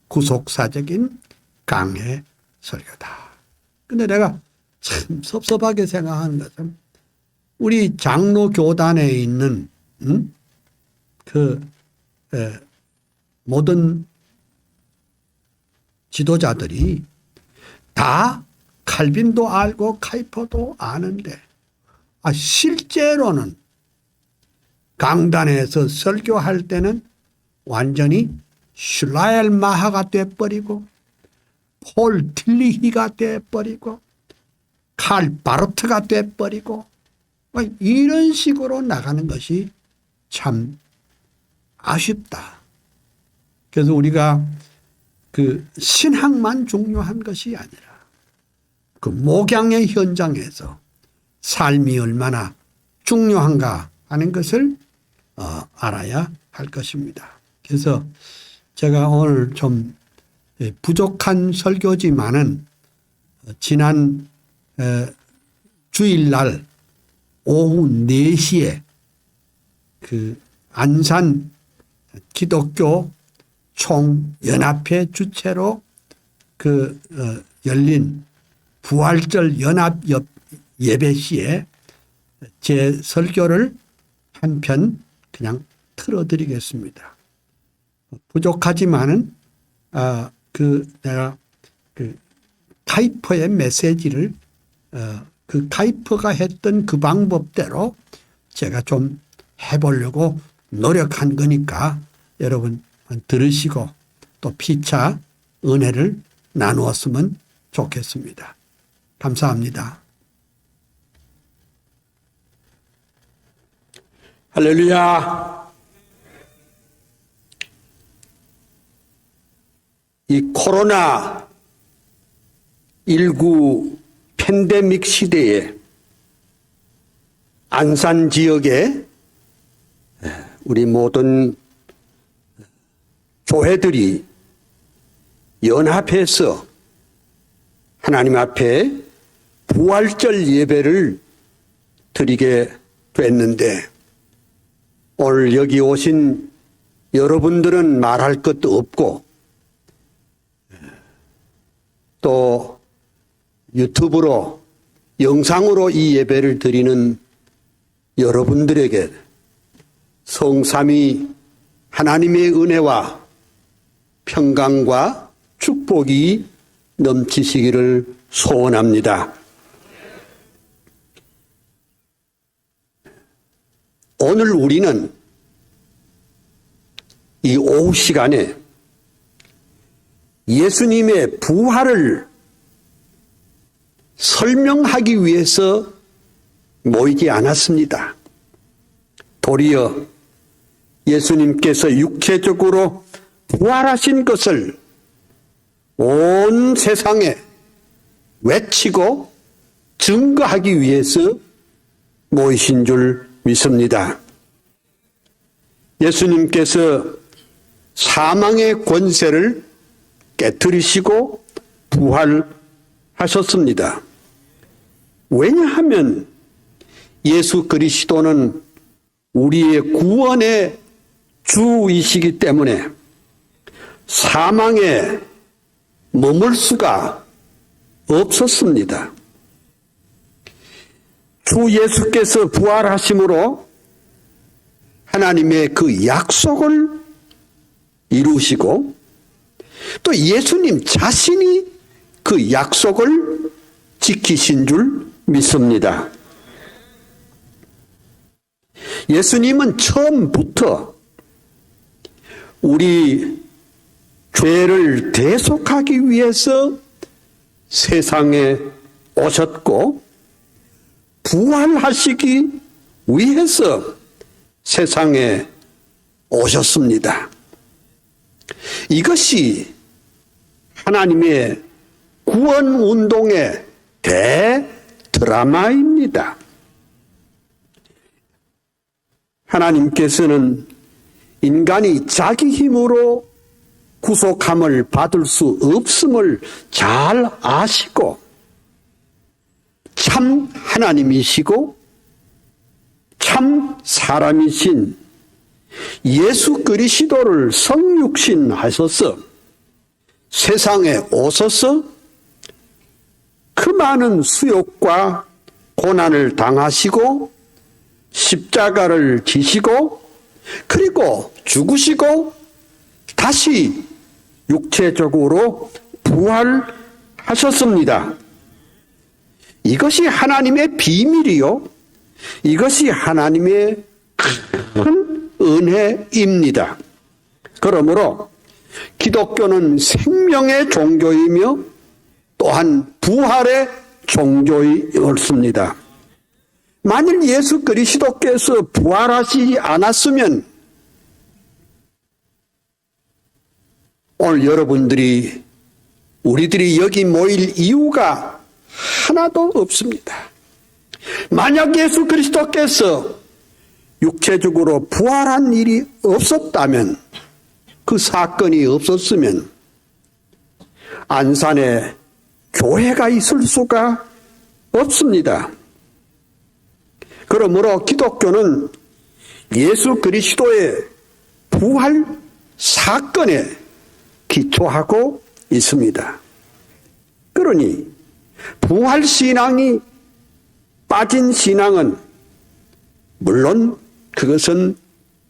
구속사적인 강해 설교다. 근데 내가 참 섭섭하게 생각하는 것은 우리 장로 교단에 있는 모든 지도자들이 다 칼빈도 알고 카이퍼도 아는데 실제로는 강단에서 설교할 때는 완전히 슐라엘 마하가 돼버리고 폴 틸리히가 돼버리고 칼 바르트가 돼버리고 이런 식으로 나가는 것이 참 아쉽다. 그래서 우리가 그 신학만 중요한 것이 아니라 그 목양의 현장에서 삶이 얼마나 중요한가 하는 것을 알아야 할 것입니다. 그래서 제가 오늘 좀 부족한 설교지만은 지난 주일날 오후 4시에 그 안산 기독교 총연합회 주최로 그 열린 부활절 연합 예배 시에 제 설교를 한 편 그냥 틀어드리겠습니다. 부족하지만은 내가 카이퍼의 메시지를 그 카이퍼가 했던 그 방법대로 제가 좀 해보려고 노력한 거니까 여러분 들으시고 또 피차 은혜를 나누었으면 좋겠습니다. 감사합니다. 할렐루야. 이 코로나19 팬데믹 시대에 안산 지역에 우리 모든 교회들이 연합해서 하나님 앞에 부활절 예배를 드리게 됐는데 오늘 여기 오신 여러분들은 말할 것도 없고 또 유튜브로 영상으로 이 예배를 드리는 여러분들에게 성삼위 하나님의 은혜와 평강과 축복이 넘치시기를 소원합니다. 오늘 우리는 이 오후 시간에 예수님의 부활을 설명하기 위해서 모이지 않았습니다. 도리어 예수님께서 육체적으로 부활하신 것을 온 세상에 외치고 증거하기 위해서 모이신 줄 믿습니다. 예수님께서 사망의 권세를 깨뜨리시고 부활하셨습니다. 왜냐하면 예수 그리스도는 우리의 구원의 주이시기 때문에 사망에 머물 수가 없었습니다. 주 예수께서 부활하심으로 하나님의 그 약속을 이루시고 또 예수님 자신이 그 약속을 지키신 줄 믿습니다. 예수님은 처음부터 우리 죄를 대속하기 위해서 세상에 오셨고 부활하시기 위해서 세상에 오셨습니다. 이것이 하나님의 구원 운동의 대드라마입니다. 하나님께서는 인간이 자기 힘으로 구속함을 받을 수 없음을 잘 아시고 참 하나님이시고 참 사람이신 예수 그리스도를 성육신하셔서 세상에 오셔서 그 많은 수욕과 고난을 당하시고 십자가를 지시고 그리고 죽으시고 다시 육체적으로 부활하셨습니다. 이것이 하나님의 비밀이요. 이것이 하나님의 큰 은혜입니다. 그러므로 기독교는 생명의 종교이며 또한 부활의 종교이었습니다. 만일 예수 그리스도께서 부활하시지 않았으면 오늘 여러분들이 우리들이 여기 모일 이유가 하나도 없습니다. 만약 예수 그리스도께서 육체적으로 부활한 일이 없었다면 그 사건이 없었으면 안산에 교회가 있을 수가 없습니다. 그러므로 기독교는 예수 그리스도의 부활 사건에 기초하고 있습니다. 그러니 부활신앙이 빠진 신앙은 물론 그것은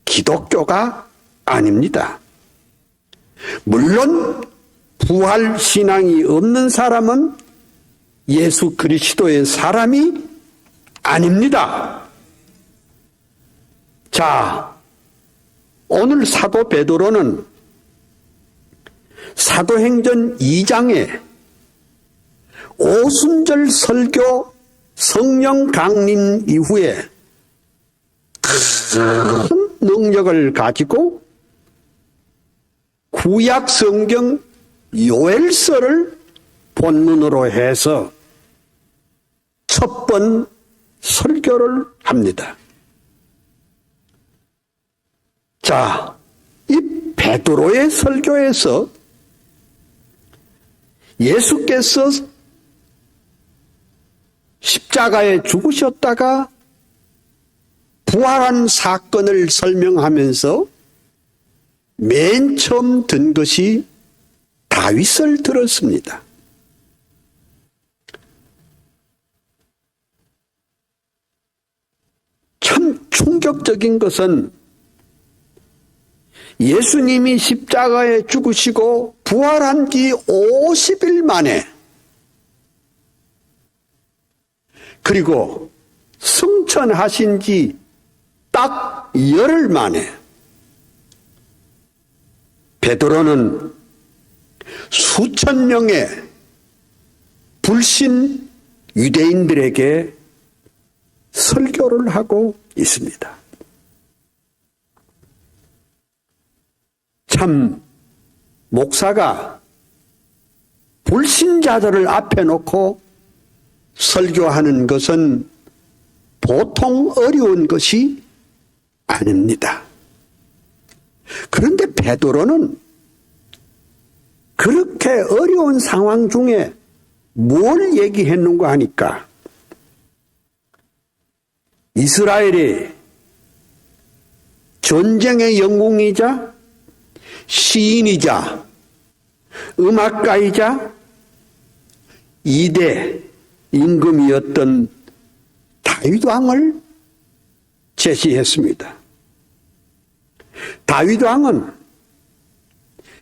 기독교가 아닙니다. 물론 부활신앙이 없는 사람은 예수 그리스도의 사람이 아닙니다. 자, 오늘 사도 베드로는 사도행전 2장에 오순절 설교 성령 강림 이후에 큰 능력을 가지고 구약 성경 요엘서를 본문으로 해서 첫 번 설교를 합니다. 자, 이 베드로의 설교에서 예수께서 십자가에 죽으셨다가 부활한 사건을 설명하면서 맨 처음 든 것이 다윗을 들었습니다. 참 충격적인 것은 예수님이 십자가에 죽으시고 부활한 지 50일 만에 그리고 승천하신 지 딱 열흘 만에 베드로는 수천 명의 불신 유대인들에게 설교를 하고 있습니다. 참 목사가 불신자들을 앞에 놓고 설교하는 것은 보통 어려운 것이 아닙니다. 그런데 베드로는 그렇게 어려운 상황 중에 뭘 얘기했는가 하니까 이스라엘의 전쟁의 영웅이자 시인이자 음악가이자 2대 임금이었던 다윗 왕을 제시했습니다. 다윗 왕은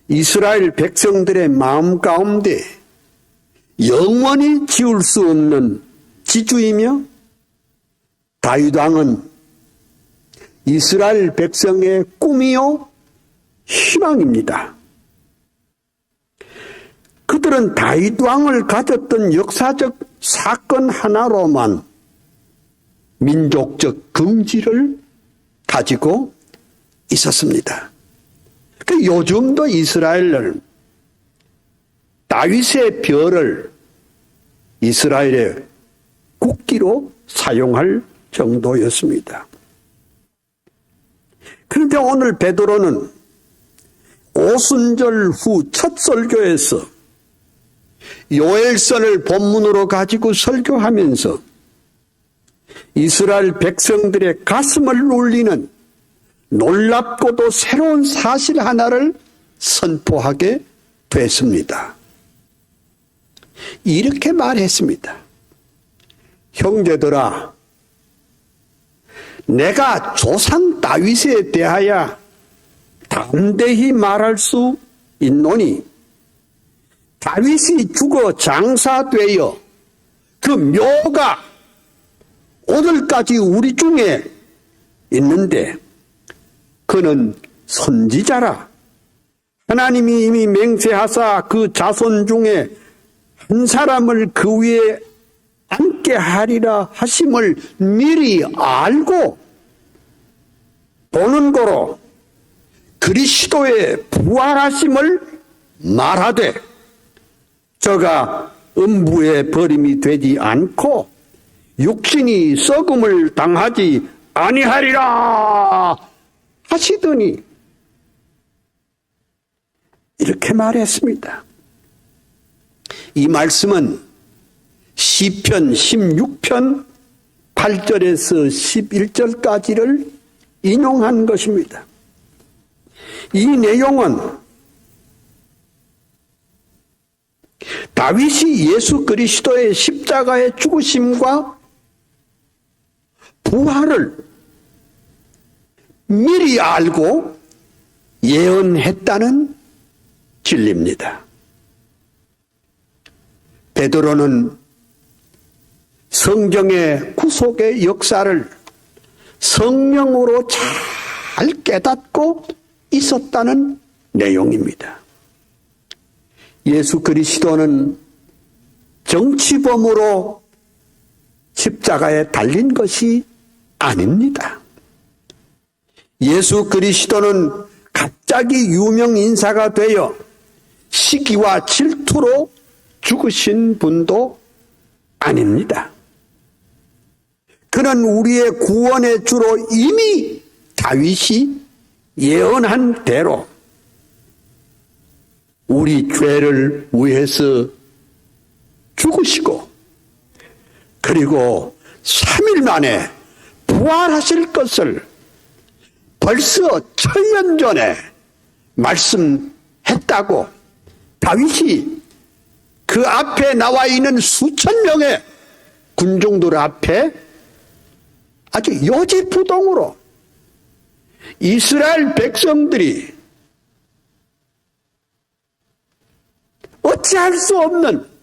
이스라엘 백성들의 마음 가운데 영원히 지울 수 없는 지주이며 다윗 왕은 이스라엘 백성의 꿈이요 희망입니다. 그들은 다윗 왕을 가졌던 역사적 사건 하나로만 민족적 긍지를 가지고 있었습니다. 요즘도 이스라엘은 다윗의 별을 이스라엘의 국기로 사용할 정도였습니다. 그런데 오늘 베드로는 오순절 후 첫 설교에서 요엘서를 본문으로 가지고 설교하면서 이스라엘 백성들의 가슴을 울리는 놀랍고도 새로운 사실 하나를 선포하게 됐습니다. 이렇게 말했습니다. 형제들아, 내가 조상 다윗에 대하여 담대히 말할 수 있노니 다윗이 죽어 장사되어 그 묘가 오늘까지 우리 중에 있는데 그는 선지자라. 하나님이 이미 맹세하사 그 자손 중에 한 사람을 그 위에 앉게 하리라 하심을 미리 알고 보는 거로 그리스도의 부활하심을 말하되 저가 음부의 버림이 되지 않고 육신이 썩음을 당하지 아니하리라 하시더니 이렇게 말했습니다. 이 말씀은 시편 16편 8절에서 11절까지를 인용한 것입니다. 이 내용은 다윗이 예수 그리스도의 십자가의 죽으심과 부활을 미리 알고 예언했다는 진리입니다. 베드로는 성경의 구속의 역사를 성령으로 잘 깨닫고 있었다는 내용입니다. 예수 그리스도는 정치범으로 십자가에 달린 것이 아닙니다. 예수 그리스도는 갑자기 유명 인사가 되어 시기와 질투로 죽으신 분도 아닙니다. 그는 우리의 구원의 주로 이미 다윗이 예언한 대로 우리 죄를 위해서 죽으시고 그리고 3일 만에 부활하실 것을 벌써 1000년 전에 말씀했다고 다윗이 그 앞에 나와 있는 수천 명의 군중들 앞에 아주 요지부동으로 이스라엘 백성들이 어찌할 수 없는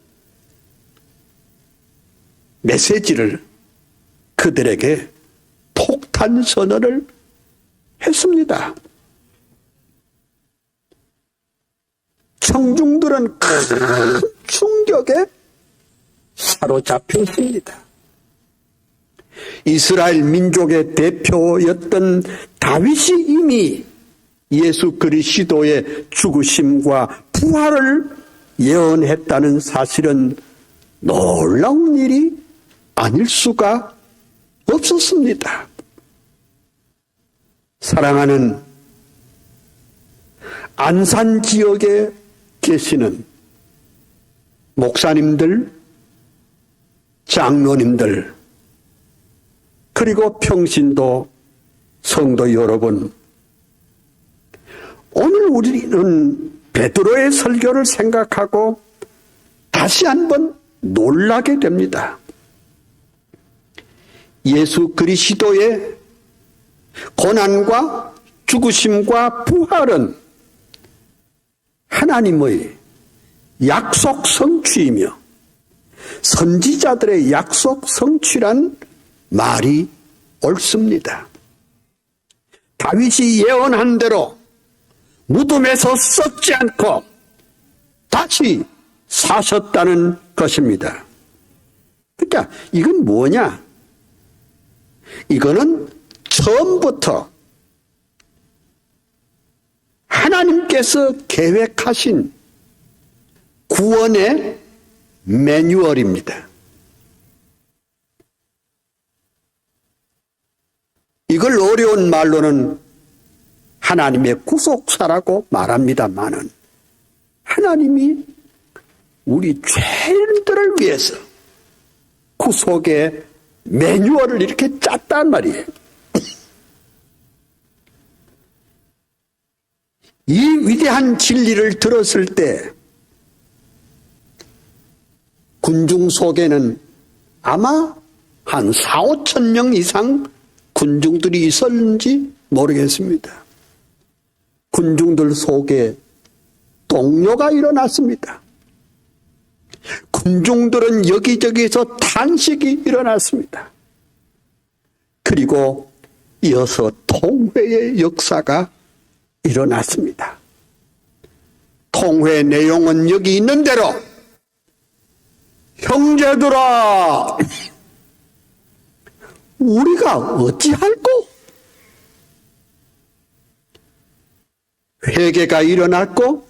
메시지를 그들에게 폭탄 선언을 했습니다. 청중들은 큰 충격에 사로잡혔습니다. 이스라엘 민족의 대표였던 다윗이 이미 예수 그리스도의 죽으심과 부활을 예언했다는 사실은 놀라운 일이 아닐 수가 없었습니다. 사랑하는 안산 지역에 계시는 목사님들, 장로님들, 그리고 평신도 성도 여러분, 오늘 우리는 베드로의 설교를 생각하고 다시 한번 놀라게 됩니다. 예수 그리스도의 고난과 죽으심과 부활은 하나님의 약속 성취이며 선지자들의 약속 성취란 말이 옳습니다. 다윗이 예언한 대로 무덤에서 썩지 않고 다시 사셨다는 것입니다. 그러니까 이건 뭐냐? 이거는 처음부터 하나님께서 계획하신 구원의 매뉴얼입니다. 이걸 어려운 말로는 하나님의 구속사라고 말합니다마는 하나님이 우리 죄인들을 위해서 구속의 매뉴얼을 이렇게 짰단 말이에요. 이 위대한 진리를 들었을 때 군중 속에는 아마 한 4, 5천 명 이상 군중들이 있었는지 모르겠습니다. 군중들 속에 동요가 일어났습니다. 군중들은 여기저기서 탄식이 일어났습니다. 그리고 이어서 통회의 역사가 일어났습니다. 통회 내용은 여기 있는 대로 형제들아 우리가 어찌할꼬? 회개가 일어났고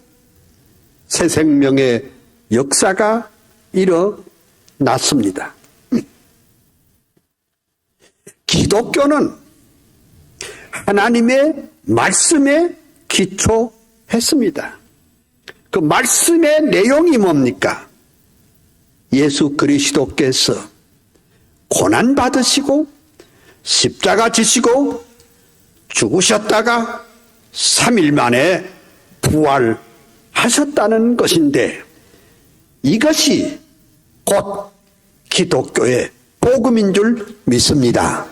새 생명의 역사가 일어났습니다. 기독교는 하나님의 말씀에 기초했습니다. 그 말씀의 내용이 뭡니까? 예수 그리스도께서 고난 받으시고 십자가 지시고 죽으셨다가 3일 만에 부활하셨다는 것인데 이것이 곧 기독교의 복음인 줄 믿습니다.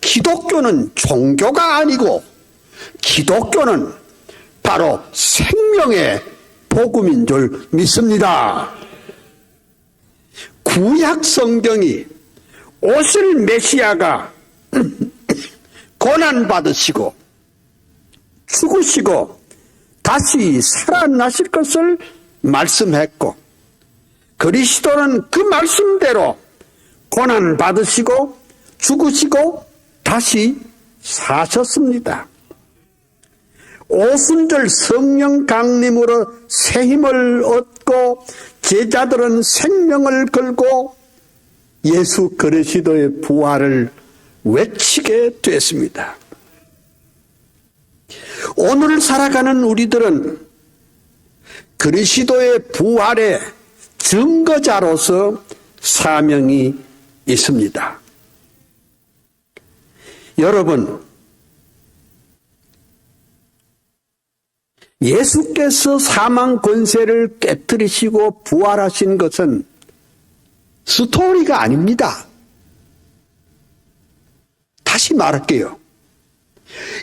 기독교는 종교가 아니고 기독교는 바로 생명의 복음인 줄 믿습니다. 구약 성경이 오실 메시아가 고난받으시고 죽으시고 다시 살아나실 것을 말씀했고, 그리스도는 그 말씀대로 고난받으시고 죽으시고 다시 사셨습니다. 오순절 성령 강림으로 새 힘을 얻고 제자들은 생명을 걸고 예수 그리스도의 부활을 외치게 됐습니다. 오늘 살아가는 우리들은 그리스도의 부활의 증거자로서 사명이 있습니다. 여러분, 예수께서 사망 권세를 깨뜨리시고 부활하신 것은 스토리가 아닙니다. 다시 말할게요.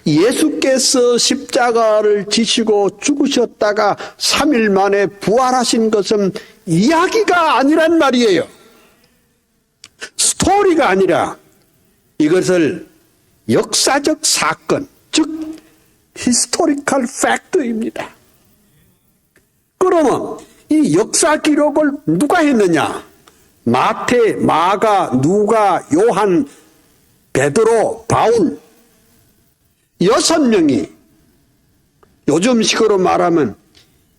예수께서 십자가를 지시고 죽으셨다가 3일 만에 부활하신 것은 이야기가 아니란 말이에요. 스토리가 아니라 이것을 역사적 사건, 즉 히스토리컬 팩트입니다. 그러면 이 역사 기록을 누가 했느냐? 마태, 마가, 누가, 요한, 베드로, 바울 6명이 요즘식으로 말하면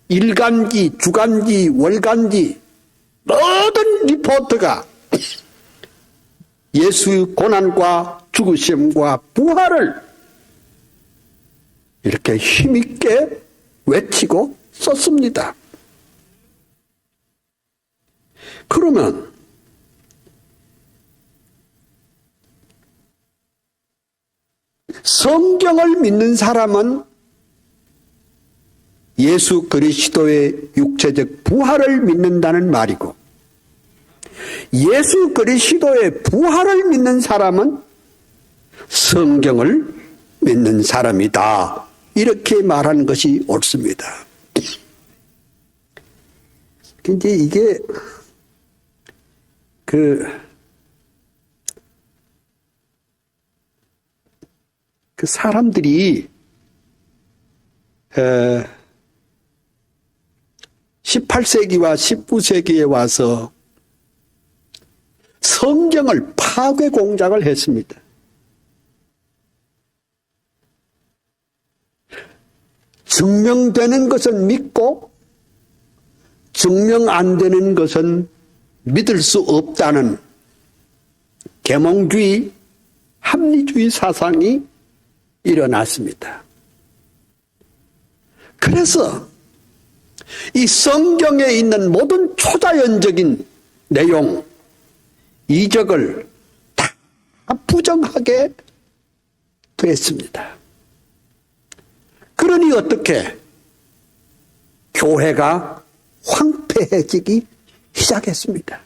일간지, 주간지, 월간지 모든 리포트가 예수의 고난과 죽으심과 부활을 이렇게 힘있게 외치고 썼습니다. 그러면 성경을 믿는 사람은 예수 그리스도의 육체적 부활을 믿는다는 말이고, 예수 그리스도의 부활을 믿는 사람은 성경을 믿는 사람이다. 이렇게 말하는 것이 옳습니다. 이제 이게 그 사람들이 18세기와 19세기에 와서 성경을 파괴 공작을 했습니다. 증명되는 것은 믿고 증명 안 되는 것은 믿을 수 없다는 계몽주의, 합리주의 사상이 일어났습니다. 그래서 이 성경에 있는 모든 초자연적인 내용, 이적을 다 부정하게 됐습니다. 그러니 어떻게 교회가 황폐해지기 시작했습니다.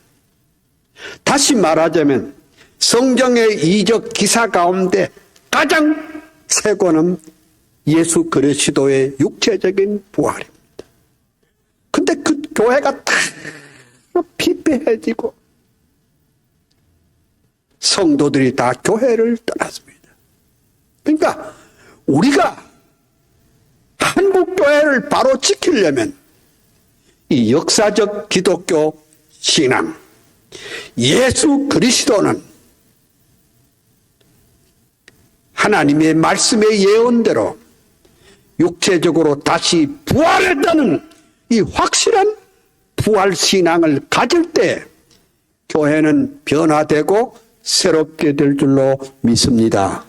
다시 말하자면 성경의 이적 기사 가운데 가장 최고는 예수 그리스도의 육체적인 부활입니다. 근데 그 교회가 다 피폐해지고 성도들이 다 교회를 떠났습니다. 그러니까 우리가 한국 교회를 바로 지키려면 이 역사적 기독교 신앙, 예수 그리스도는 하나님의 말씀의 예언대로 육체적으로 다시 부활했다는 이 확실한 부활 신앙을 가질 때 교회는 변화되고 새롭게 될 줄로 믿습니다.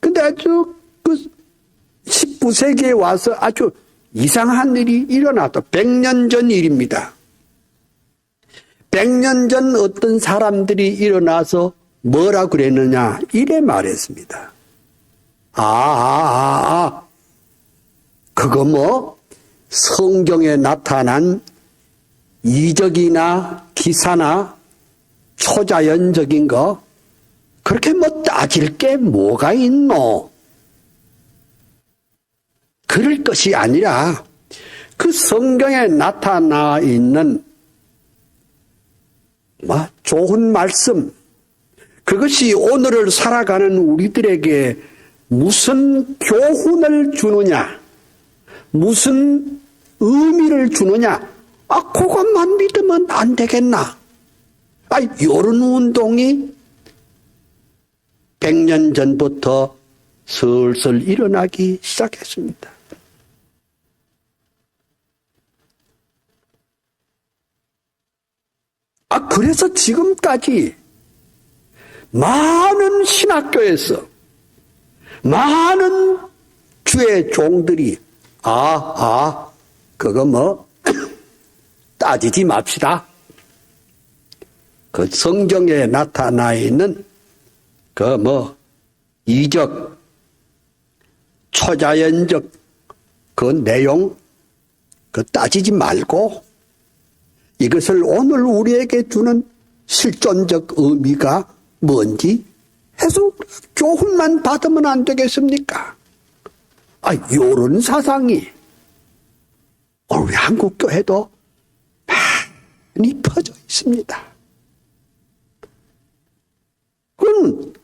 근데 아주 그 19세기에 와서 아주 이상한 일이 일어났다. 100년 전 일입니다. 100년 전 어떤 사람들이 일어나서 뭐라 그랬느냐 이래 말했습니다. 그거 뭐 성경에 나타난 이적이나 기사나 초자연적인 거 그렇게 뭐 따질 게 뭐가 있노? 그럴 것이 아니라 그 성경에 나타나 있는 좋은 말씀, 그것이 오늘을 살아가는 우리들에게 무슨 교훈을 주느냐, 무슨 의미를 주느냐, 그것만 믿으면 안 되겠나? 요런 운동이 100년 전부터 슬슬 일어나기 시작했습니다. 그래서 지금까지 많은 신학교에서 많은 주의 종들이 그거 뭐 따지지 맙시다. 그 성경에 나타나 있는 그 뭐 이적, 초자연적 그 내용 그 따지지 말고 이것을 오늘 우리에게 주는 실존적 의미가 뭔지 해서 교훈만 받으면 안 되겠습니까? 요런 사상이 우리 한국교회도 많이 퍼져 있습니다. 그건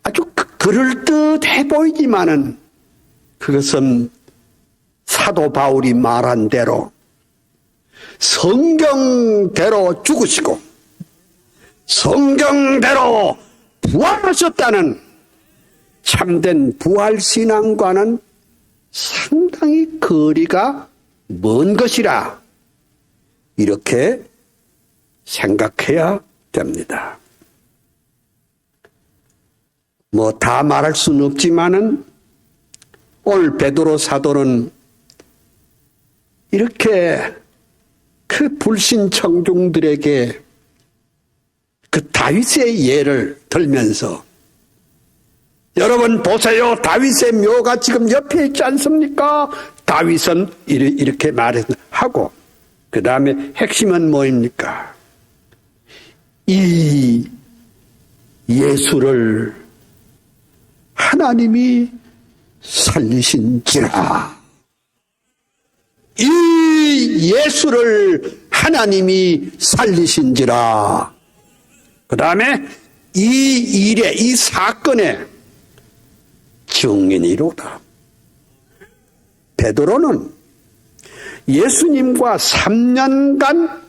아주 그럴듯해 보이지만은 그것은 사도 바울이 말한 대로 성경대로 죽으시고 성경대로 부활하셨다는 참된 부활신앙과는 상당히 거리가 먼 것이라 이렇게 생각해야 됩니다. 다 말할 수는 없지만은 오늘 베드로 사도는 이렇게 그 불신청중들에게 그 다윗의 예를 들면서 여러분 보세요. 다윗의 묘가 지금 옆에 있지 않습니까? 다윗은 이렇게 말하고 그 다음에 핵심은 뭐입니까? 이 예수를 하나님이 살리신지라. 이 예수를 하나님이 살리신지라. 그 다음에 이 일에, 이 사건에 증인이로다. 베드로는 예수님과 3년간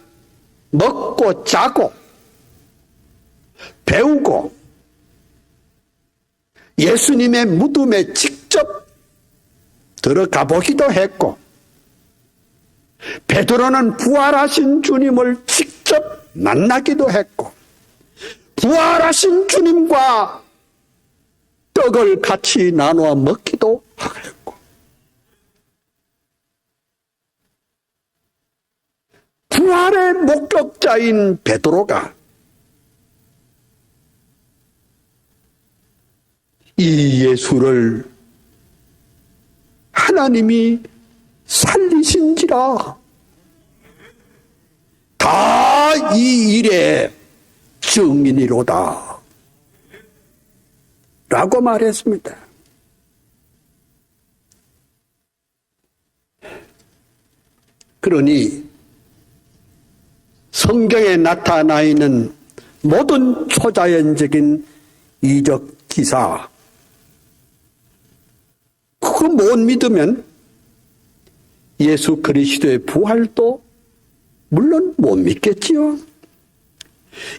먹고 자고 배우고 예수님의 무덤에 직접 들어가 보기도 했고 베드로는 부활하신 주님을 직접 만나기도 했고 부활하신 주님과 떡을 같이 나누어 먹기도 했고 부활의 목격자인 베드로가 이 예수를 하나님이 살리신지라 다 이 일에 증인이로다 라고 말했습니다. 그러니 성경에 나타나 있는 모든 초자연적인 이적 기사 그거 못 믿으면 예수 그리스도의 부활도 물론 못 믿겠지요.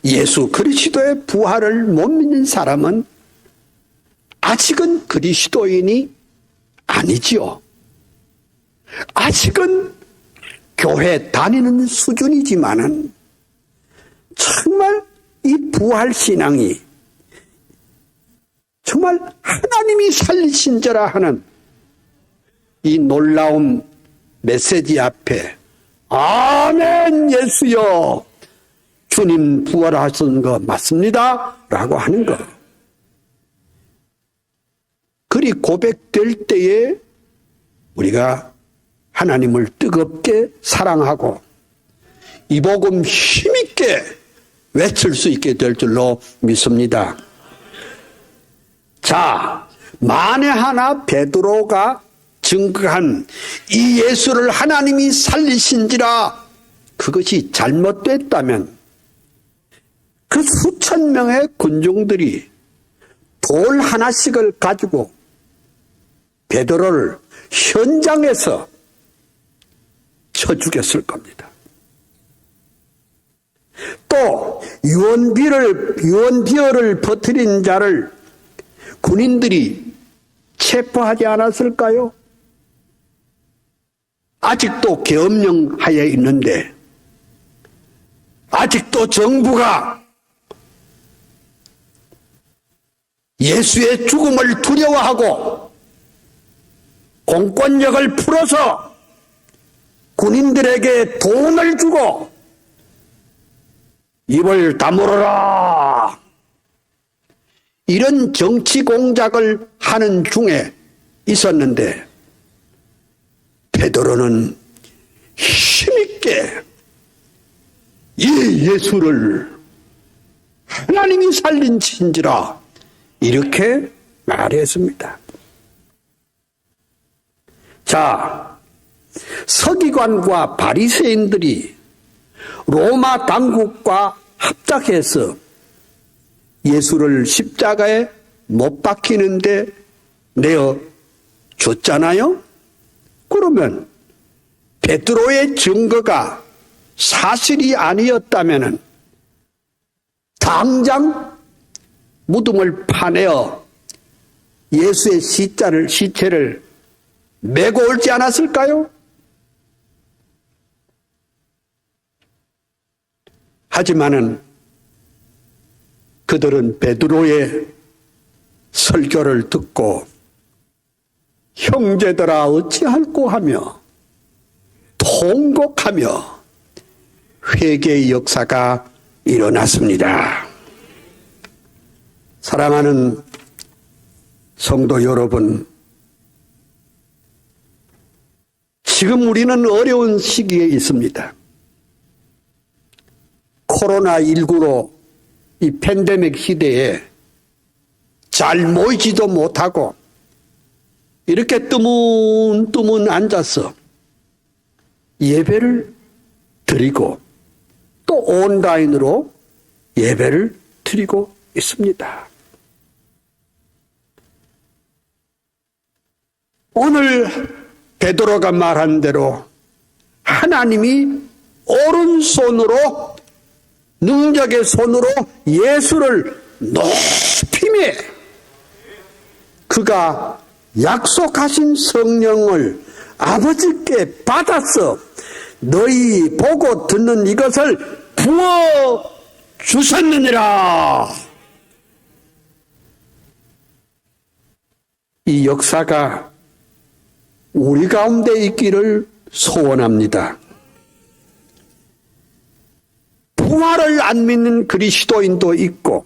예수 그리스도의 부활을 못 믿는 사람은 아직은 그리스도인이 아니지요. 아직은 교회 다니는 수준이지만은 정말 이 부활신앙이 정말 하나님이 살리신 자라 하는 이 놀라운 메시지 앞에 아멘 예수여 주님 부활하신 거 맞습니다 라고 하는 거 그리 고백될 때에 우리가 하나님을 뜨겁게 사랑하고 이 복음 힘있게 외칠 수 있게 될 줄로 믿습니다. 자, 만에 하나 베드로가 증거한 이 예수를 하나님이 살리신지라 그것이 잘못됐다면 그 수천 명의 군중들이 돌 하나씩을 가지고 베드로를 현장에서 쳐 죽였을 겁니다. 또 유언비어를 퍼뜨린 자를 군인들이 체포하지 않았을까요? 아직도 계엄령하에 있는데 아직도 정부가 예수의 죽음을 두려워하고 공권력을 풀어서 군인들에게 돈을 주고 입을 다물어라 이런 정치 공작을 하는 중에 있었는데 베드로는 힘있게 이 예수를 하나님이 살린 신지라 이렇게 말했습니다. 자, 서기관과 바리새인들이 로마 당국과 합작해서 예수를 십자가에 못 박히는데 내어 줬잖아요. 그러면 베드로의 증거가 사실이 아니었다면 당장 무덤을 파내어 예수의 시체를 메고 올지 않았을까요? 하지만은 그들은 베드로의 설교를 듣고 형제들아 어찌할꼬 하며 통곡하며 회개의 역사가 일어났습니다. 사랑하는 성도 여러분, 지금 우리는 어려운 시기에 있습니다. 코로나19로 이 팬데믹 시대에 잘 모이지도 못하고 이렇게 뜨문뜨문 앉아서 예배를 드리고 또 온라인으로 예배를 드리고 있습니다. 오늘 베드로가 말한 대로 하나님이 오른손으로 능력의 손으로 예수를 높이며 그가 약속하신 성령을 아버지께 받아서 너희 보고 듣는 이것을 부어 주셨느니라. 이 역사가 우리 가운데 있기를 소원합니다. 부활을 안 믿는 그리스도인도 있고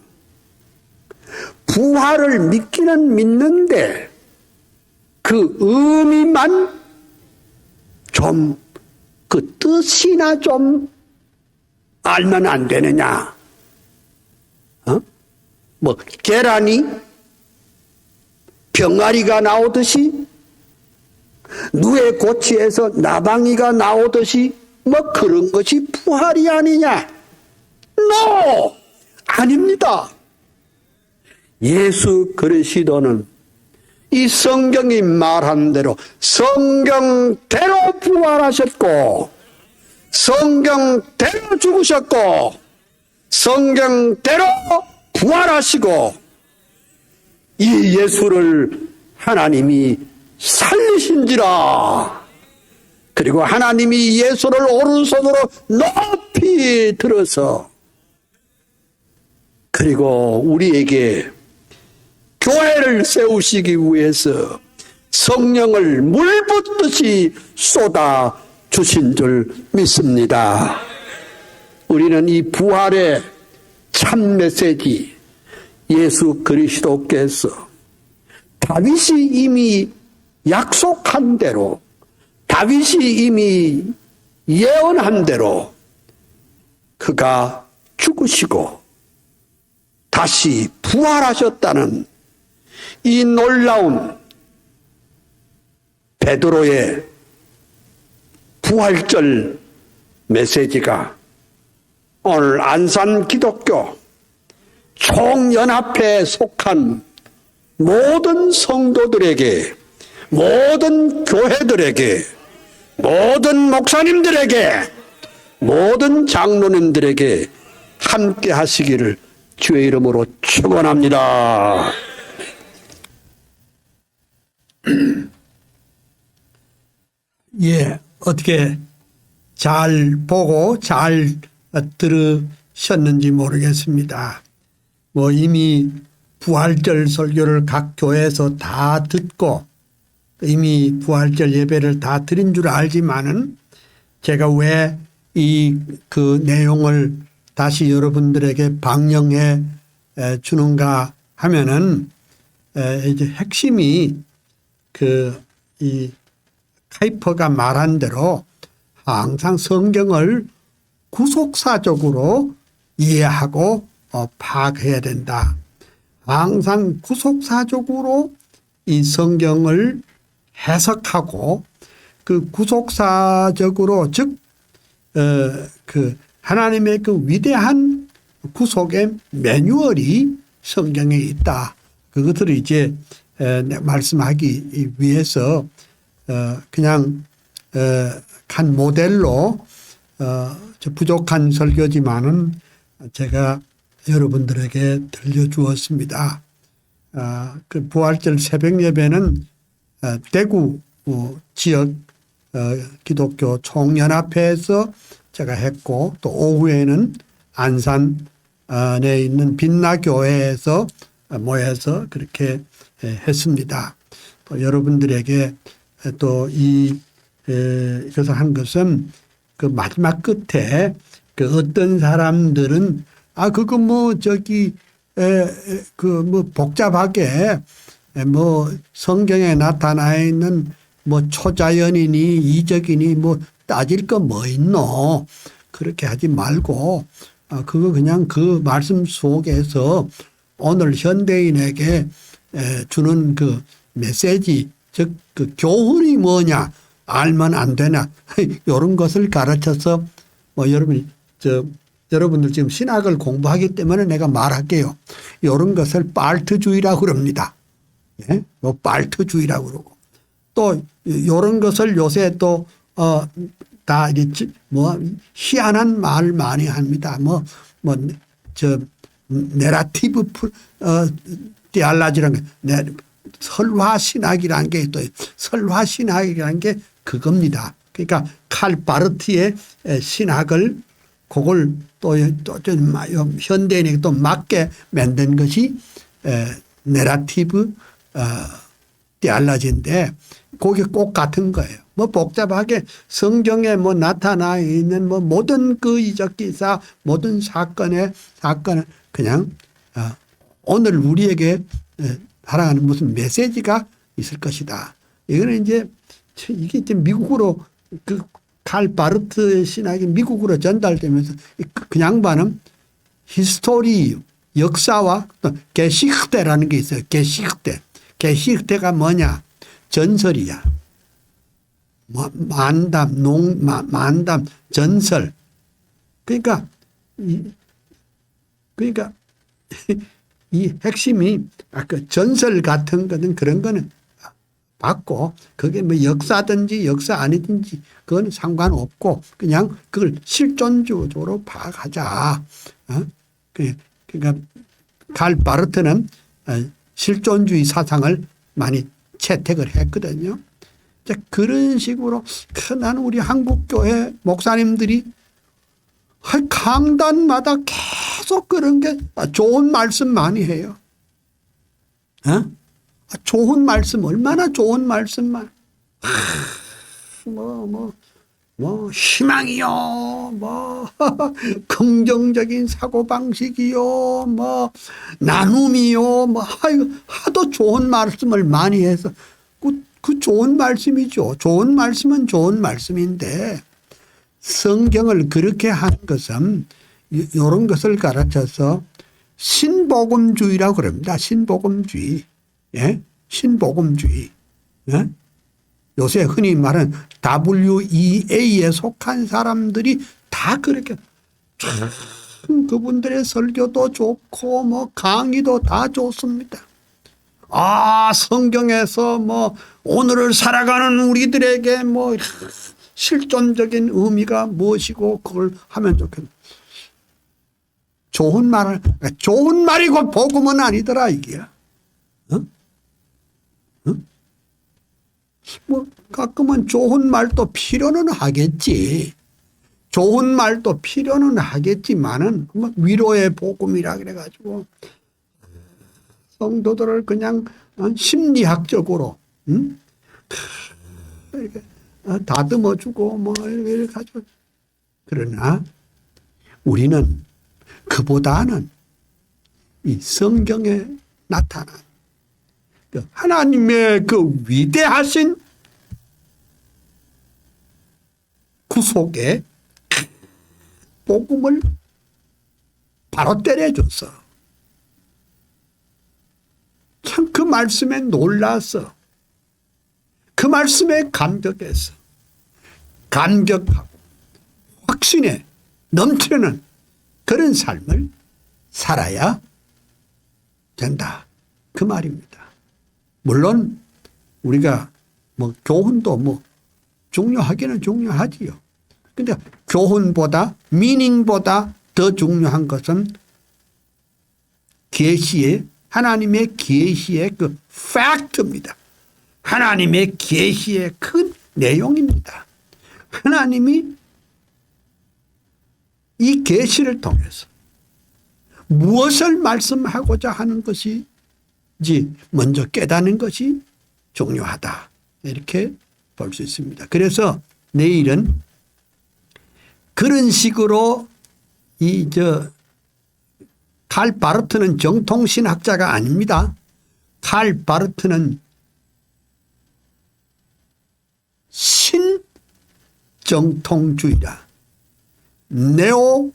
부활을 믿기는 믿는데 그 의미만 좀 그 뜻이나 좀 알면 안 되느냐? 뭐 계란이 병아리가 나오듯이 누에 고치에서 나방이가 나오듯이 뭐 그런 것이 부활이 아니냐? No! 아닙니다. 예수 그리스도는 이 성경이 말한 대로 성경대로 부활하셨고 성경대로 죽으셨고 성경대로 부활하시고 이 예수를 하나님이 살리신지라. 그리고 하나님이 예수를 오른손으로 높이 들어서 그리고 우리에게 교회를 세우시기 위해서 성령을 물 붓듯이 쏟아 주신 줄 믿습니다. 우리는 이 부활의 참 메시지 예수 그리스도께서 다윗이 이미 약속한 대로 다윗이 이미 예언한 대로 그가 죽으시고 다시 부활하셨다는 이 놀라운 베드로의 부활절 메시지가 오늘 안산 기독교 총연합회에 속한 모든 성도들에게, 모든 교회들에게, 모든 목사님들에게, 모든 장로님들에게 함께 하시기를 주의 이름으로 축원합니다. 예, 어떻게 잘 보고 잘 들으셨는지 모르겠습니다. 뭐 이미 부활절 설교를 각 교회에서 다 듣고 이미 부활절 예배를 다 드린 줄 알지만은 제가 왜 이 그 내용을 다시 여러분들에게 방영해 주는가 하면은 이제 핵심이 이 카이퍼가 말한 대로 항상 성경을 구속사적으로 이해하고 파악해야 된다. 항상 구속사적으로 이 성경을 해석하고 그 구속사적으로 즉 그 하나님의 그 위대한 구속의 매뉴얼이 성경에 있다. 그것들을 이제 말씀하기 위해서 그냥 한 모델로 부족한 설교지만은 제가 여러분들에게 들려주었습니다. 그 부활절 새벽 예배는 대구 지역 기독교 총연합회에서 제가 했고 또 오후에는 안산에 있는 빛나교회에서 모여서 그렇게 했습니다. 또 여러분들에게 또 이것을 한 것은 그 마지막 끝에 그 어떤 사람들은 그거 뭐 저기 그 뭐 복잡하게 뭐 성경에 나타나 있는 뭐 초자연이니 이적이니 뭐 따질 거 뭐 있노 그렇게 하지 말고 그거 그냥 그 말씀 속에서 오늘 현대인에게 주는 그 메시지 즉 그 교훈이 뭐냐 알면 안 되나 이런 것을 가르쳐서 뭐 여러분들 지금 신학을 공부하기 때문에 내가 말할게요. 이런 것을 빨트주의라고 그럽니다. 예? 뭐 빨트주의라고 그러고 또 이런 것을 요새 또 다 뭐 희한한 말 많이 합니다. 내러티브 디알라지라는 게 설화신학이라는 게 또 설화신학이라는 게 그겁니다. 그러니까 칼 바르트의 신학을 그걸 또 현대인에게 또 맞게 만든 것이 내러티브 디알라지인데 그게 꼭 같은 거예요. 뭐 복잡하게 성경에 뭐 나타나 있는 뭐 모든 그 이적 기사 모든 사건을 그냥 오늘 우리에게 살아가는 무슨 메시지가 있을 것이다. 이거는 이제 미국으로 그 칼 바르트의 신학이 미국으로 전달되면서 그 양반은 히스토리 역사와 또 게시흐테라는 게 있어요. 게시흐테가 뭐냐? 전설이야. 만담, 전설. 그러니까 이 핵심이 그 전설 같은 거는 그런 거는 받고 그게 뭐 역사든지 역사 아니든지 그건 상관없고 그냥 그걸 실존주의적으로 파악하자. 그러니까 칼 바르트는 실존주의 사상을 많이 채택을 했거든요. 그런 식으로 나는 우리 한국교회 목사님들이 강단마다 계속 그런 게 좋은 말씀 많이 해요. 좋은 말씀 얼마나 좋은 말씀만 희망이요 긍정적인 사고방식이요 나눔이요 하도 좋은 말씀을 많이 해서 그 좋은 말씀이죠. 좋은 말씀은 좋은 말씀인데 성경을 그렇게 한 것은 이런 것을 가르쳐서 신복음주의라고 그럽니다. 신복음주의. 예? 신복음주의. 예? 요새 흔히 말하는 WEA에 속한 사람들이 다 그렇게 참 그분들의 설교도 좋고 뭐 강의도 다 좋습니다. 아, 성경에서 뭐 오늘을 살아가는 우리들에게 뭐 실존적인 의미가 무엇이고 그걸 하면 좋겠네. 좋은 말이고 복음은 아니더라 이게. 어? 어? 뭐 가끔은 좋은 말도 필요는 하겠지. 좋은 말도 필요는 하겠지만은 뭐 위로의 복음이라 그래가지고 성도들을 그냥 심리학적으로 이렇게 다듬어주고 뭐 이렇게 가지고. 그러나 우리는 그보다는 이 성경에 나타난 하나님의 그 위대하신 구속의 복음을 바로 때려줬어. 참 그 말씀에 놀라서 그 말씀에 감격했어. 감격하고 확신에 넘치는 그런 삶을 살아야 된다. 그 말입니다. 물론 우리가 뭐 교훈도 뭐 중요하기는 중요하지요. 근데 교훈보다 미닝보다 더 중요한 것은 계시의 하나님의 계시의 그 팩트입니다. 하나님의 계시의 큰 내용입니다. 하나님이 이 계시를 통해서 무엇을 말씀하고자 하는 것인지 먼저 깨닫는 것이 중요하다. 이렇게 볼 수 있습니다. 그래서 내일은 그런 식으로 칼 바르트는 정통신학자가 아닙니다. 칼 바르트는 신정통주의라 네오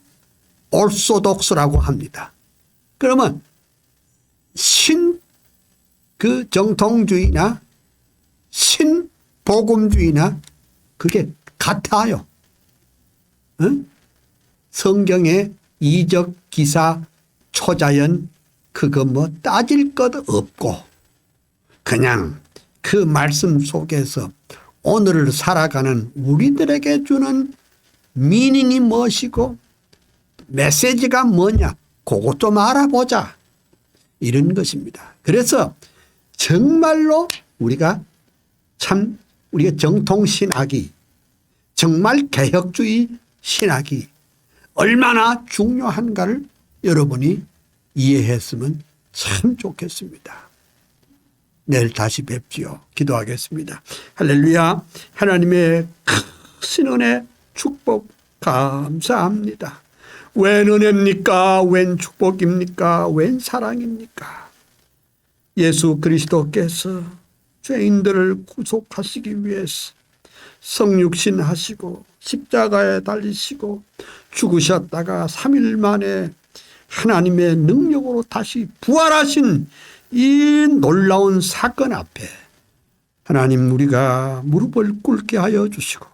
올소독스라고 합니다. 그러면 그 정통주의나 신복음주의나 그게 같아요. 응? 성경의 이적 기사 초자연 그거 뭐 따질 것 없고 그냥 그 말씀 속에서 오늘을 살아가는 우리들에게 주는 미닝이 무엇이고 메시지가 뭐냐 그것 좀 알아보자 이런 것입니다. 그래서 정말로 우리가 정통신학이 정말 개혁주의 신학이 얼마나 중요한가를 여러분이 이해했으면 참 좋겠습니다. 내일 다시 뵙지요. 기도하겠습니다. 할렐루야. 하나님의 큰 은혜 축복 감사합니다. 웬 은혜입니까? 웬 축복입니까? 웬 사랑입니까? 예수 그리스도께서 죄인들을 구속하시기 위해서 성육신 하시고 십자가에 달리시고 죽으셨다가 3일 만에 하나님의 능력으로 다시 부활하신 이 놀라운 사건 앞에 하나님 우리가 무릎을 꿇게 하여 주시고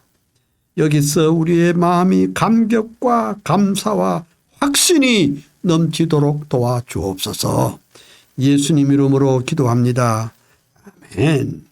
여기서 우리의 마음이 감격과 감사와 확신이 넘치도록 도와주옵소서. 예수님 이름으로 기도합니다. 아멘.